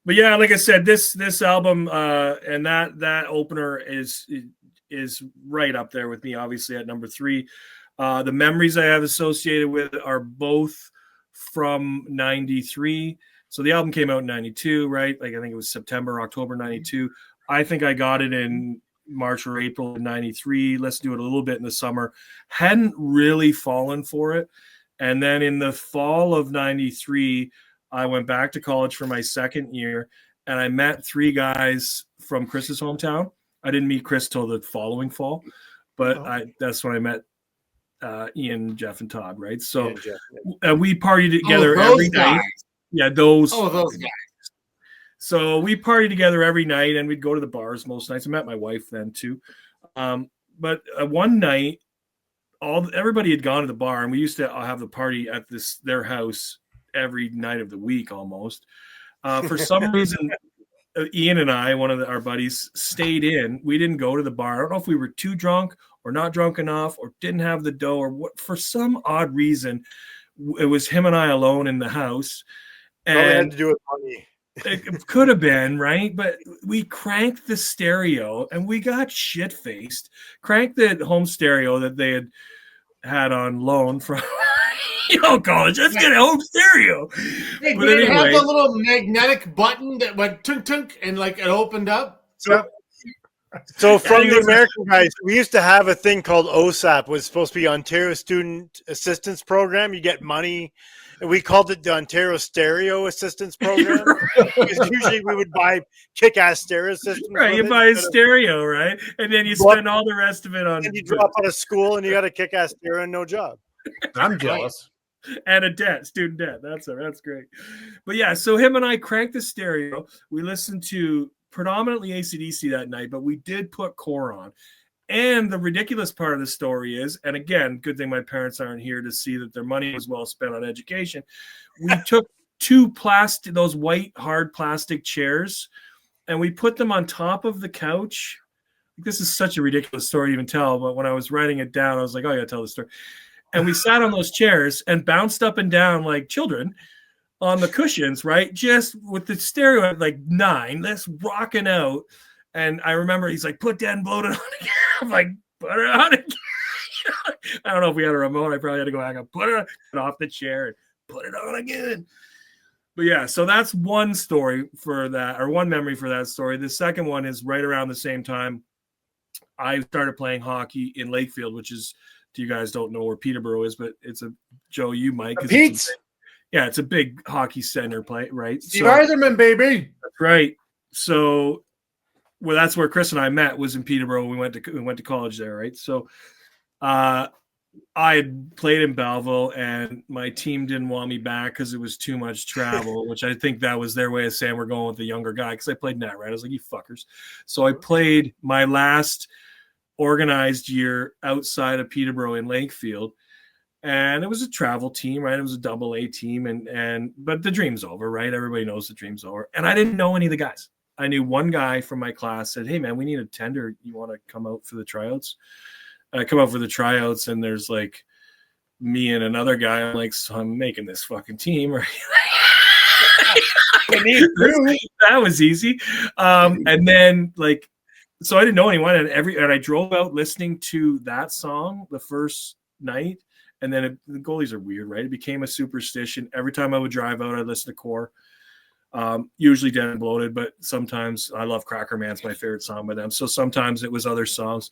But yeah, like I said, this album and that opener is right up there with me, obviously at number 3. The memories I have associated with are both from 93. So the album came out in 92, right? Like I think it was September, October 92. I think I got it in March or April of 93. Let's do it a little bit in the summer. Hadn't really fallen for it. And then in the fall of 93, I went back to college for my second year, and I met 3 guys from Chris's hometown. I didn't meet Chris till the following fall, but that's when I met Ian, Jeff, and Todd, right? So we partied together every night. Yeah, those guys. So we partied together every night, and we'd go to the bars most nights. I met my wife then too. But one night, everybody had gone to the bar, and we used to have the party at their house every night of the week almost. For some reason, Ian and I, one of our buddies, stayed in. We didn't go to the bar. I don't know if we were too drunk or not drunk enough or didn't have the dough or what. For some odd reason, it was him and I alone in the house. And had to do with money. It could have been, right? But we cranked the stereo and we got shit-faced. Cranked the home stereo that they had on loan from college. Let's get a home stereo. Hey, But did it have anyway, the little magnetic button that went tunk tunk and like it opened up? So from the American guys, we used to have a thing called OSAP, was supposed to be Ontario Student Assistance Program. You get money, and we called it the Ontario Stereo Assistance Program. Because usually we would buy kick-ass stereo systems. Right, you buy a stereo, right? And then you spend all the rest of it on. And you drop out of school and you got a kick-ass stereo and no job. I'm jealous. And a debt, student debt. That's great. But yeah, so him and I cranked the stereo. We listened to predominantly AC/DC that night, but we did put Core on. And the ridiculous part of the story is, and again, good thing my parents aren't here to see that their money was well spent on education. We took those white hard plastic chairs, and we put them on top of the couch. This is such a ridiculous story to even tell, but when I was writing it down, I was like, oh, I gotta tell this story. And we sat on those chairs and bounced up and down like children on the cushions, right? Just with the stereo at like 9, that's rocking out. And I remember he's like, put that and blow it on again. I'm like, put it on again. I don't know if we had a remote. I probably had to go back and put it off the chair and put it on again. But yeah, so that's one story for that, or one memory for that story. The second one is right around the same time I started playing hockey in Lakefield, which is, you guys don't know where Peterborough is, but it's a, Joe, you might. Pete's. It's a big hockey center play, right? Steve Eiserman, baby. That's right. So, well, that's where Chris and I met, was in Peterborough. We went to college there, right? So, I had played in Belleville, and my team didn't want me back because it was too much travel, which I think that was their way of saying we're going with the younger guy, because I played net, right? I was like, you fuckers. So I played my last organized year outside of Peterborough in Lakefield, and it was a travel team, right? It was a AA team, but the dream's over, right? Everybody knows the dream's over. And I didn't know any of the guys. I knew one guy from my class said, hey man, we need a tender. You want to come out for the tryouts? And I come out for the tryouts, and there's like me and another guy. I'm like, so I'm making this fucking team, right? That was easy. And then like, so I didn't know anyone, and I drove out listening to that song the first night, and then the goalies are weird, right? It became a superstition. Every time I would drive out, I'd listen to Core. Usually Dead and Bloated, but sometimes I love Cracker Man's my favorite song by them. So sometimes it was other songs,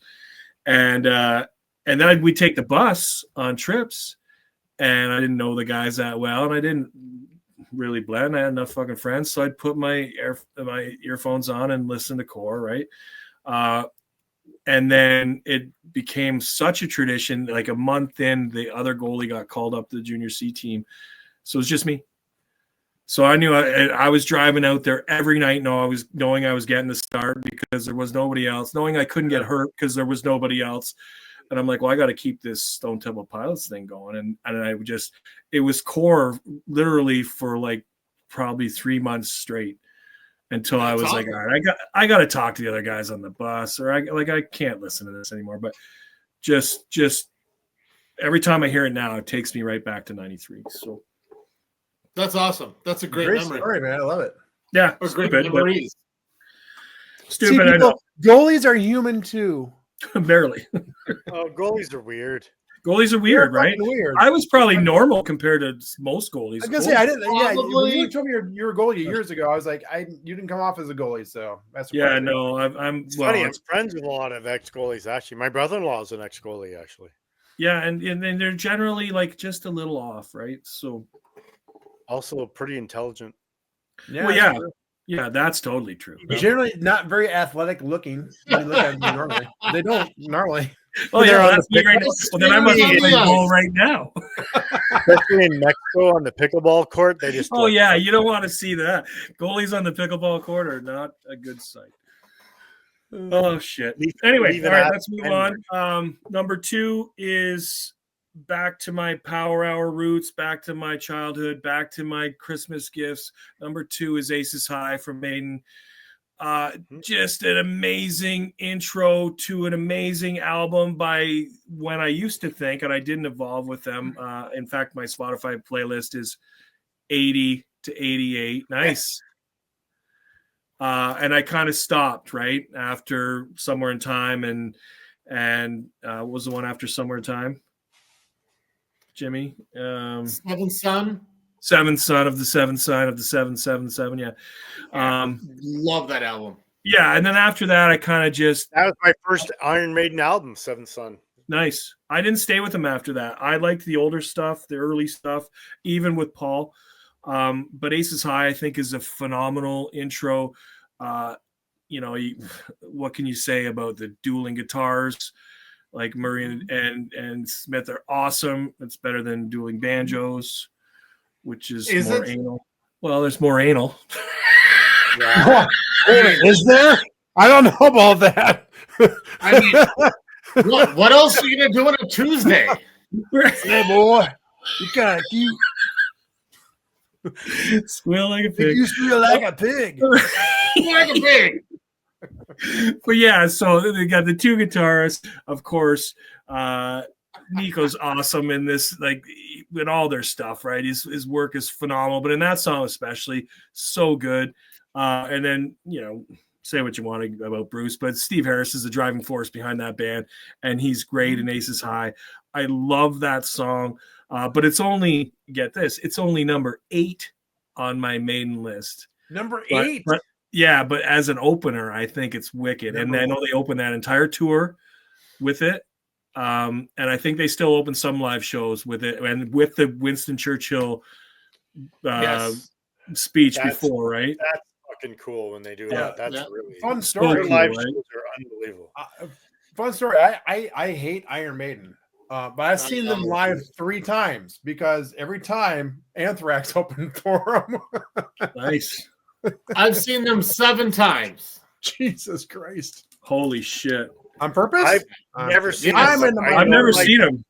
and then we'd take the bus on trips, and I didn't know the guys that well, and I didn't really blend. I had enough fucking friends, so I'd put my earphones on and listen to Core, right? And then it became such a tradition. Like a month in, the other goalie got called up to the junior C team, so it was just me. So I knew I was driving out there every night, knowing I was getting the start because there was nobody else, knowing I couldn't get hurt because there was nobody else. And I'm like, well, I got to keep this Stone Temple Pilots thing going. And it was Core literally for like probably 3 months straight, until I was like, all right, I got to talk to the other guys on the bus, or I can't listen to this anymore. But just every time I hear it now, it takes me right back to 93. So that's awesome. That's a great memory. Story, man. I love it. Yeah, great memories. Stupid. I know. Goalies are human too. Barely. Oh, goalies are weird. Goalies are weird, right? Weird. I was probably normal compared to most goalies. I was gonna say I didn't. Yeah, when you told me you were a goalie years ago, I was like, you didn't come off as a goalie, so that's surprising. No. I'm funny. I'm friends with a lot of ex goalies. Actually, my brother-in-law is an ex goalie. Actually. Yeah, and they're generally like just a little off, right? So also pretty intelligent. Yeah. Well, yeah. Yeah, that's totally true. Generally not very athletic looking. When you look at them normally. They don't normally. Oh yeah, that's me right now. Well, then I must be playing ball right now. Especially in Mexico on the pickleball court, they just. Oh yeah, you don't want to see that. Goalies on the pickleball court are not a good sight. Oh shit. Anyway, all right, let's move on. Number 2 is back to my Power Hour roots, back to my childhood, back to my Christmas gifts. Number 2 is Aces High from Maiden. Just an amazing intro to an amazing album by when I used to think, and I didn't evolve with them. In fact, my Spotify playlist is 80 to 88. Nice. And I kind of stopped right after Somewhere in Time, and what was the one after Somewhere in Time? Jimmy, Seventh Son. Seventh Son of the Seventh Sign of the 777. Yeah. Love that album. Yeah, and then after that, I kind of just that was my first Iron Maiden album, Seventh Son. Nice. I didn't stay with him after that. I liked the older stuff, the early stuff, even with Paul. But Aces High, I think, is a phenomenal intro. What can you say about the dueling guitars? Like Murray and Smith are awesome. It's better than dueling banjos, which is more anal. Well, there's more anal. Yeah. Is there? I don't know about that. I mean, what else are you gonna do on a Tuesday? Hey, boy, you kind of cute. Squeal like a pig. You squeal like a pig. Like a pig. But yeah, so they got the two guitarists, of course. Nico's awesome in this, like in all their stuff, right? His work is phenomenal, but in that song especially, so good. And then, say what you want about Bruce, but Steve Harris is the driving force behind that band, and he's great in Aces High. I love that song, but it's only, get this, it's only number 8 on my Maiden list. Number 8? But as an opener, I think it's wicked. And I know they opened that entire tour with it. And I think they still open some live shows with it, and with the Winston Churchill speech before, right? That's fucking cool when they do that. That's really fun story. Their live shows are unbelievable. Fun story. I hate Iron Maiden, but I've seen them live 3 times because every time Anthrax opened for them. Nice. I've seen them 7 times. Jesus Christ! Holy shit! On purpose? I've never seen. I've never seen them.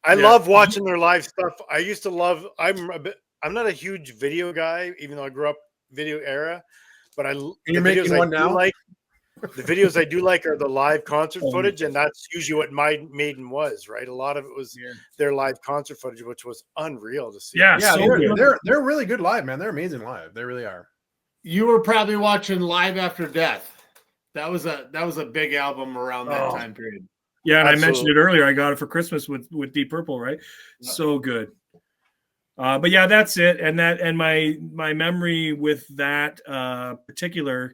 I love watching their live stuff. I used to love. I'm not a huge video guy, even though I grew up video era. But you're making one now. The videos I do like are the live concert footage, and that's usually what my Maiden was, right? A lot of it was their live concert footage, which was unreal to see. Yeah, they're really good live, man. They're amazing live. They really are. You were probably watching Live After Death. That was a big album around that time period. Yeah, and I mentioned it earlier. I got it for Christmas with Deep Purple, right? Yep. So good. But yeah, that's it. And my memory with that particular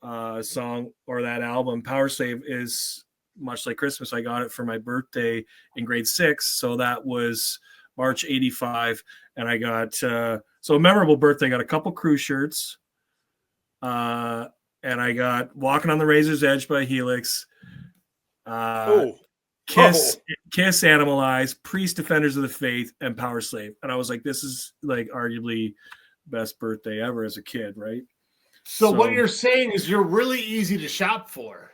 song or that album, Power Slave, is much like Christmas. I got it for my birthday in grade 6, so that was March '85, and I got so a memorable birthday. I got a couple crew shirts. And I got Walking on the Razor's Edge by Helix, Kiss, Animalize, Priest, Defenders of the Faith, and Power Slave. And I was like, this is like arguably best birthday ever as a kid, right? So what you're saying is you're really easy to shop for.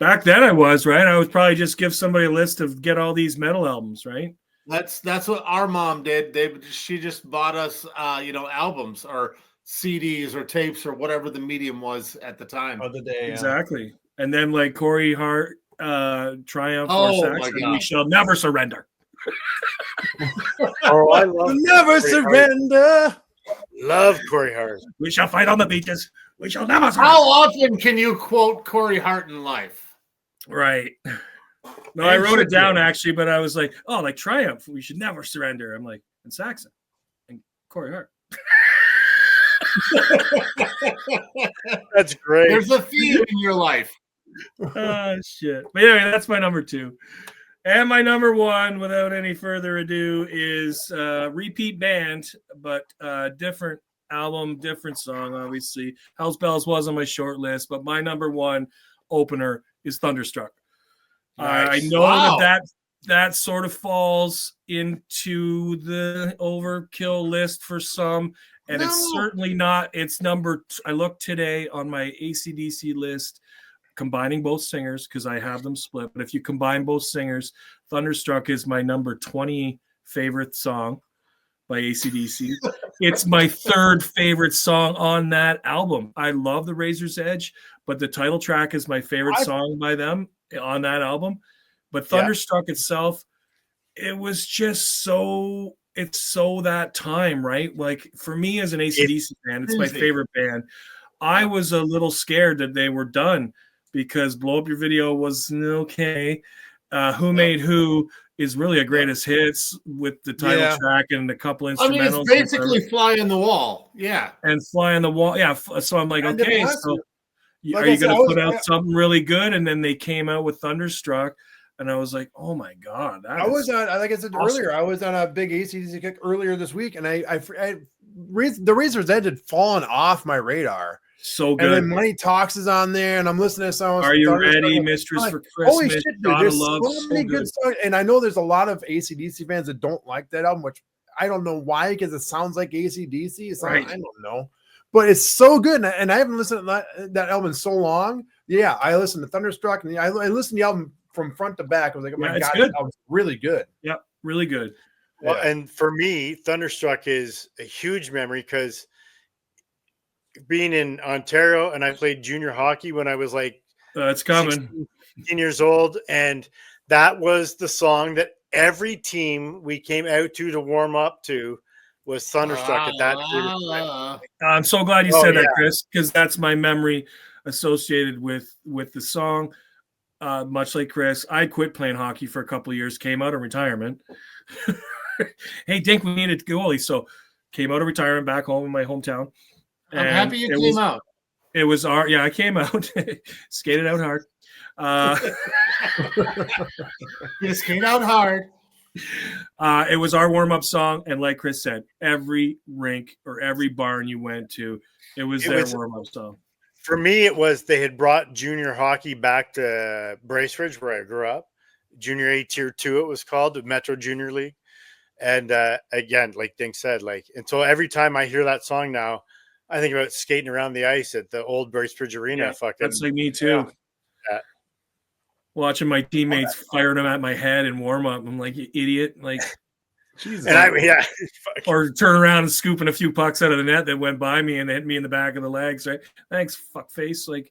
Back then I was, right? I would probably just give somebody a list of get all these metal albums, right? That's what our mom did. She just bought us albums or CDs or tapes or whatever the medium was at the time of the day. Exactly. And then like Corey Hart, Triumph or Saxon, We Shall Never Surrender. I love Never Surrender. Love Corey Hart. We shall fight on the beaches. We shall never surrender. How often can you quote Corey Hart in life? Right. No, I wrote it down actually, but I was like, like Triumph, We Should Never Surrender. I'm like, and Saxon and Corey Hart. That's great. There's a theme in your life. Oh shit. But anyway, that's my number 2. And my number 1, without any further ado, is repeat band, but different album, different song, obviously. Hell's Bells was on my short list, but my number 1 opener is Thunderstruck. Nice. I know that sort of falls into the overkill list for some. And it's certainly not. It's I looked today on my AC/DC list, combining both singers because I have them split. But if you combine both singers, Thunderstruck is my number 20 favorite song by AC/DC. It's my 3rd favorite song on that album. I love The Razor's Edge, but the title track is my favorite song by them on that album. But Thunderstruck itself, it was just so... It's so that time, right? Like for me as an AC/DC fan, it's my favorite band. I was a little scared that they were done because Blow Up Your Video was okay. Who Made Who is really a greatest hits with the title track and a couple instrumentals. I mean, it's basically Fly on the Wall. Yeah. And Fly on the Wall. Yeah. So I'm like, okay, so are you going to put out something really good? And then they came out with Thunderstruck. And I was like, oh my God. I was on, like I said earlier, I was on a big AC/DC kick earlier this week. And the Razor's Edge had fallen off my radar. So good. And then Money Talks is on there, and I'm listening to songs. Are You Ready, Mistress for Christmas? Holy shit, dude! There's so many good songs, and I know there's a lot of AC/DC fans that don't like that album, which I don't know why, because it sounds like AC/DC. I don't know, but it's so good, and I haven't listened to that album in so long. Yeah, I listened to Thunderstruck, and I listened to the album from front to back. I was like, oh my God, that album's really good. Yep, really good. Well, and for me, Thunderstruck is a huge memory because being in Ontario, and I played junior hockey when I was like it's coming 16 years old, and that was the song that every team we came out to warm up to was Thunderstruck at that time. I'm so glad you said that, Chris, because that's my memory associated with the song. Much like Chris, I quit playing hockey for a couple of years, came out of retirement. Hey, Dink, we needed a goalie, so came out of retirement back home in my hometown. I'm happy you came out. It was I came out, skated out hard. You skate out hard. It was our warm-up song, and like Chris said, every rink or every barn you went to, it was their warm-up song. For me, it was they had brought junior hockey back to Bracebridge, where I grew up. Junior A Tier 2, it was called, the Metro Junior League. And again, like Dink said, and so every time I hear that song now, I think about skating around the ice at the old Bracebridge Arena. That's like me too. Yeah. Watching my teammates fire them at my head and warm up. I'm like, you idiot. Like, Jesus. And or turn around and scooping a few pucks out of the net that went by me and hit me in the back of the legs. Right. Thanks, fuckface. Like,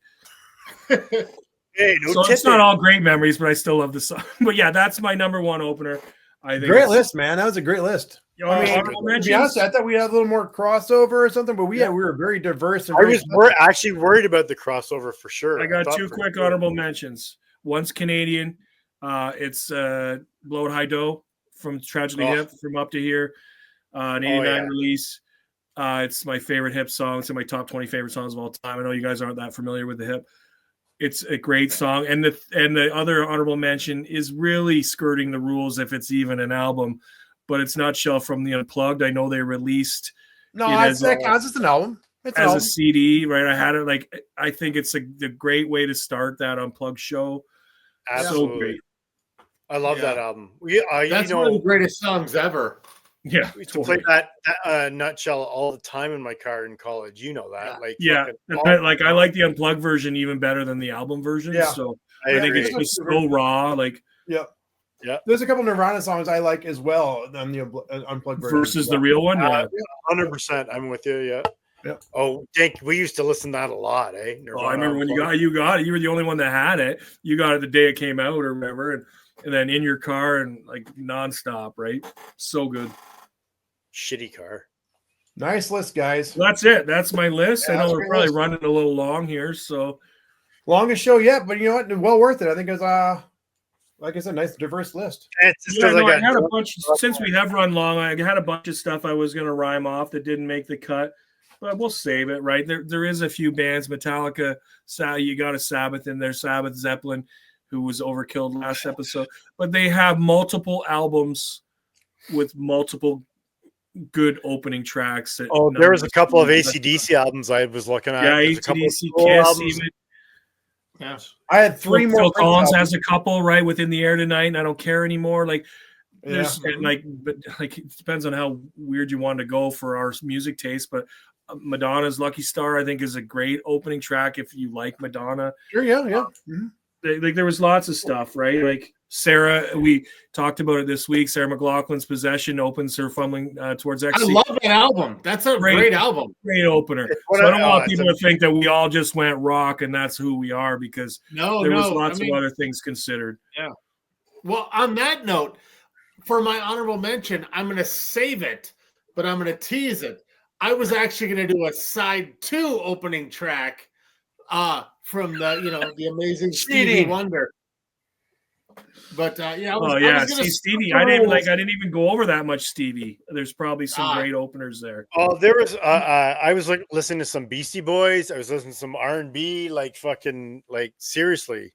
hey, so it's not all great memories, but I still love the song. But yeah, that's my number one opener. I think great list, man. That was a great list. I mean, to be honest, I thought we had a little more crossover or something, but we were very diverse. And I was actually worried about the crossover for sure. I got two quick honorable mentions. One's Canadian. It's Blow It High Dough from Tragically Hip, From Up to Here, an 89 release. It's my favorite Hip song. It's in my top 20 favorite songs of all time. I know you guys aren't that familiar with the Hip. It's a great song. And the other honorable mention is really skirting the rules if it's even an album, but it's not Shell from the Unplugged. I know they released that counts as an album. It's as a CD, right? I had it I think it's a great way to start that Unplugged show. Absolutely. So great. I love that album. That's one of the greatest songs ever. Yeah, we used to play that Nutshell all the time in my car in college. You know that, I like the Unplugged version even better than the album version. Yeah. So I think it's just so raw. Yeah. There's a couple Nirvana songs I like as well on the Unplugged version versus the real one. 100%. I'm with you. Yeah. Yeah. Oh, Dink, we used to listen to that a lot, eh? Nirvana, I remember when you got it. You were the only one that had it. You got it the day it came out, or whatever, and then in your car and nonstop, right? So good. Shitty car. Nice list, guys. That's it. That's my list. I know we're probably running a little long here, so longest show yet, but you know what? Well worth it. I think it's like I said, nice diverse list. I had a bunch since we have run long. I had a bunch of stuff I was going to rhyme off that didn't make the cut, but we'll save it. Right there is a few bands. Metallica, you got a Sabbath in there. Sabbath, Zeppelin, who was overkilled last episode, but they have multiple albums with multiple good opening tracks. There was a couple of AC/DC albums I was looking at. Yeah, AC/DC, Kiss, even. Yeah, I had three more. Phil Collins has a couple right within the air tonight, and I don't care anymore. There's it depends on how weird you want to go for our music taste, but Madonna's Lucky Star I think is a great opening track if you like Madonna. Sure, yeah. There was lots of stuff, right? Like Sarah, we talked about it this week. Sarah McLachlan's Possession opens her fumbling towards Ecstasy. I love that album. That's a great album. Great opener. So I don't want people to think that we all just went rock and that's who we are, because there was lots of other things considered. Yeah. Well, on that note, for my honorable mention, I'm going to save it, but I'm going to tease it. I was actually going to do a side 2 opening track from the amazing Stevie Wonder. But I was see Stevie. I didn't even go over that much Stevie. There's probably some great openers there. Oh, there was. I was listening to some Beastie Boys. I was listening to some R&B. Like fucking, like seriously.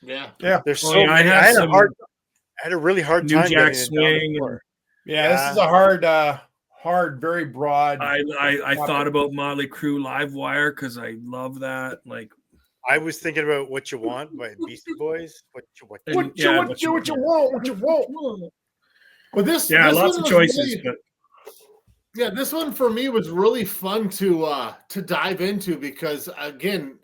Yeah. There's so many. I had a really hard New time Jack getting Swing. This is a hard, very broad. I thought about Motley Crue Live Wire because I love that. Like, I was thinking about What You Want by Beastie Boys. What you want? Well, this lots of choices. This one for me was really fun to dive into because again,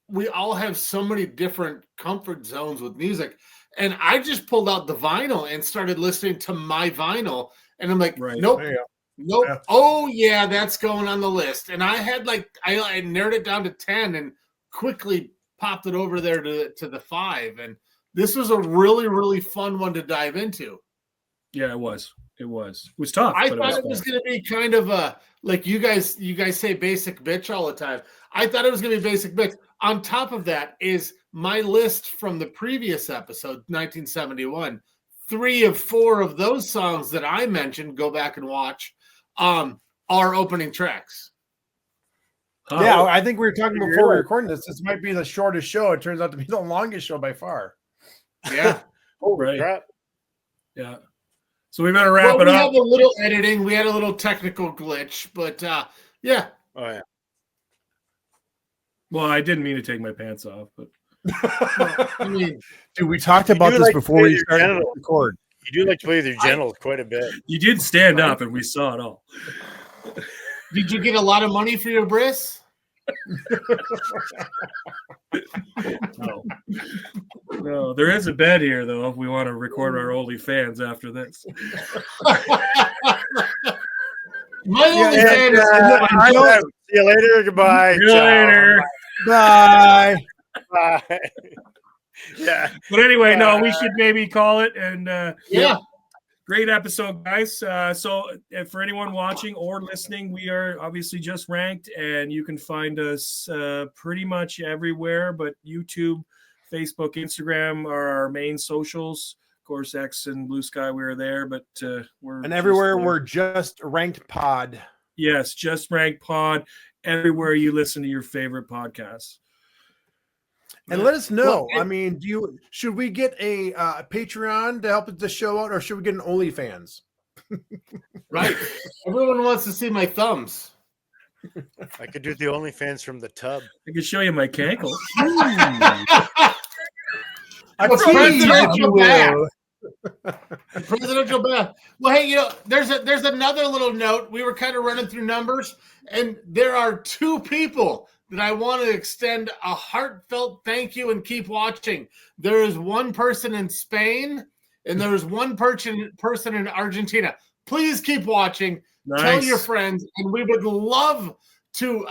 we all have so many different comfort zones with music, and I just pulled out the vinyl and started listening to my vinyl, and I'm like, nope. Yeah. Oh yeah, that's going on the list. And I had I narrowed it down to 10 and quickly popped it over there to the 5. And this was a really, really fun one to dive into. Yeah, it was. It was tough. I thought it was going to be kind of like you guys say basic bitch all the time. I thought it was going to be basic bitch. On top of that is my list from the previous episode, 1971. 3 of 4 of those songs that I mentioned, go back and watch, are opening tracks. Yeah, I think we were talking before we were recording this. This might be the shortest show. It turns out to be the longest show by far. Yeah. Right. Crap. Yeah. So we better wrap it up. We have a little editing. We had a little technical glitch, but yeah. Oh yeah. Well, I didn't mean to take my pants off, but I mean, dude, we talked about this before we started to record. You do like to play with your genitals quite a bit. You did stand up, and we saw it all. Did you get a lot of money for your bris? No, there is a bed here, though, if we want to record our OnlyFans after this. My OnlyFans. See you later. Goodbye. See you later. Bye. Bye. Yeah. But anyway, no, we should maybe call it. And yeah. Great episode, guys. So for anyone watching or listening, we are obviously Just Ranked, and you can find us pretty much everywhere, but YouTube, Facebook, Instagram are our main socials. Of course, X and Blue Sky, we're there, but and everywhere we're Just Ranked Pod. Yes, Just Ranked Pod, everywhere you listen to your favorite podcasts. And let us know. I mean, should we get a Patreon to help the show out, or should we get an OnlyFans? Right. Everyone wants to see my thumbs. I could do the OnlyFans from the tub. I could show you my cankle. Presidential bath. Well, hey, there's another little note. We were kind of running through numbers, and there are 2 people that I want to extend a heartfelt thank you and keep watching. There is 1 person in Spain, and there is 1 person in Argentina. Please keep watching. Nice. Tell your friends, and we would love to,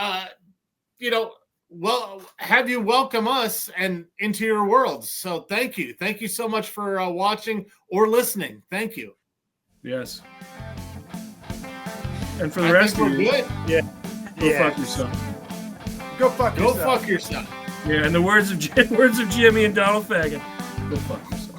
have you welcome us and into your world. So thank you. Thank you so much for watching or listening. Thank you. Yes. And for the rest of you, good. Yeah. Go fuck yourself. Go fuck yourself. Yeah, in the words of Jimmy and Donald Fagan, go fuck yourself.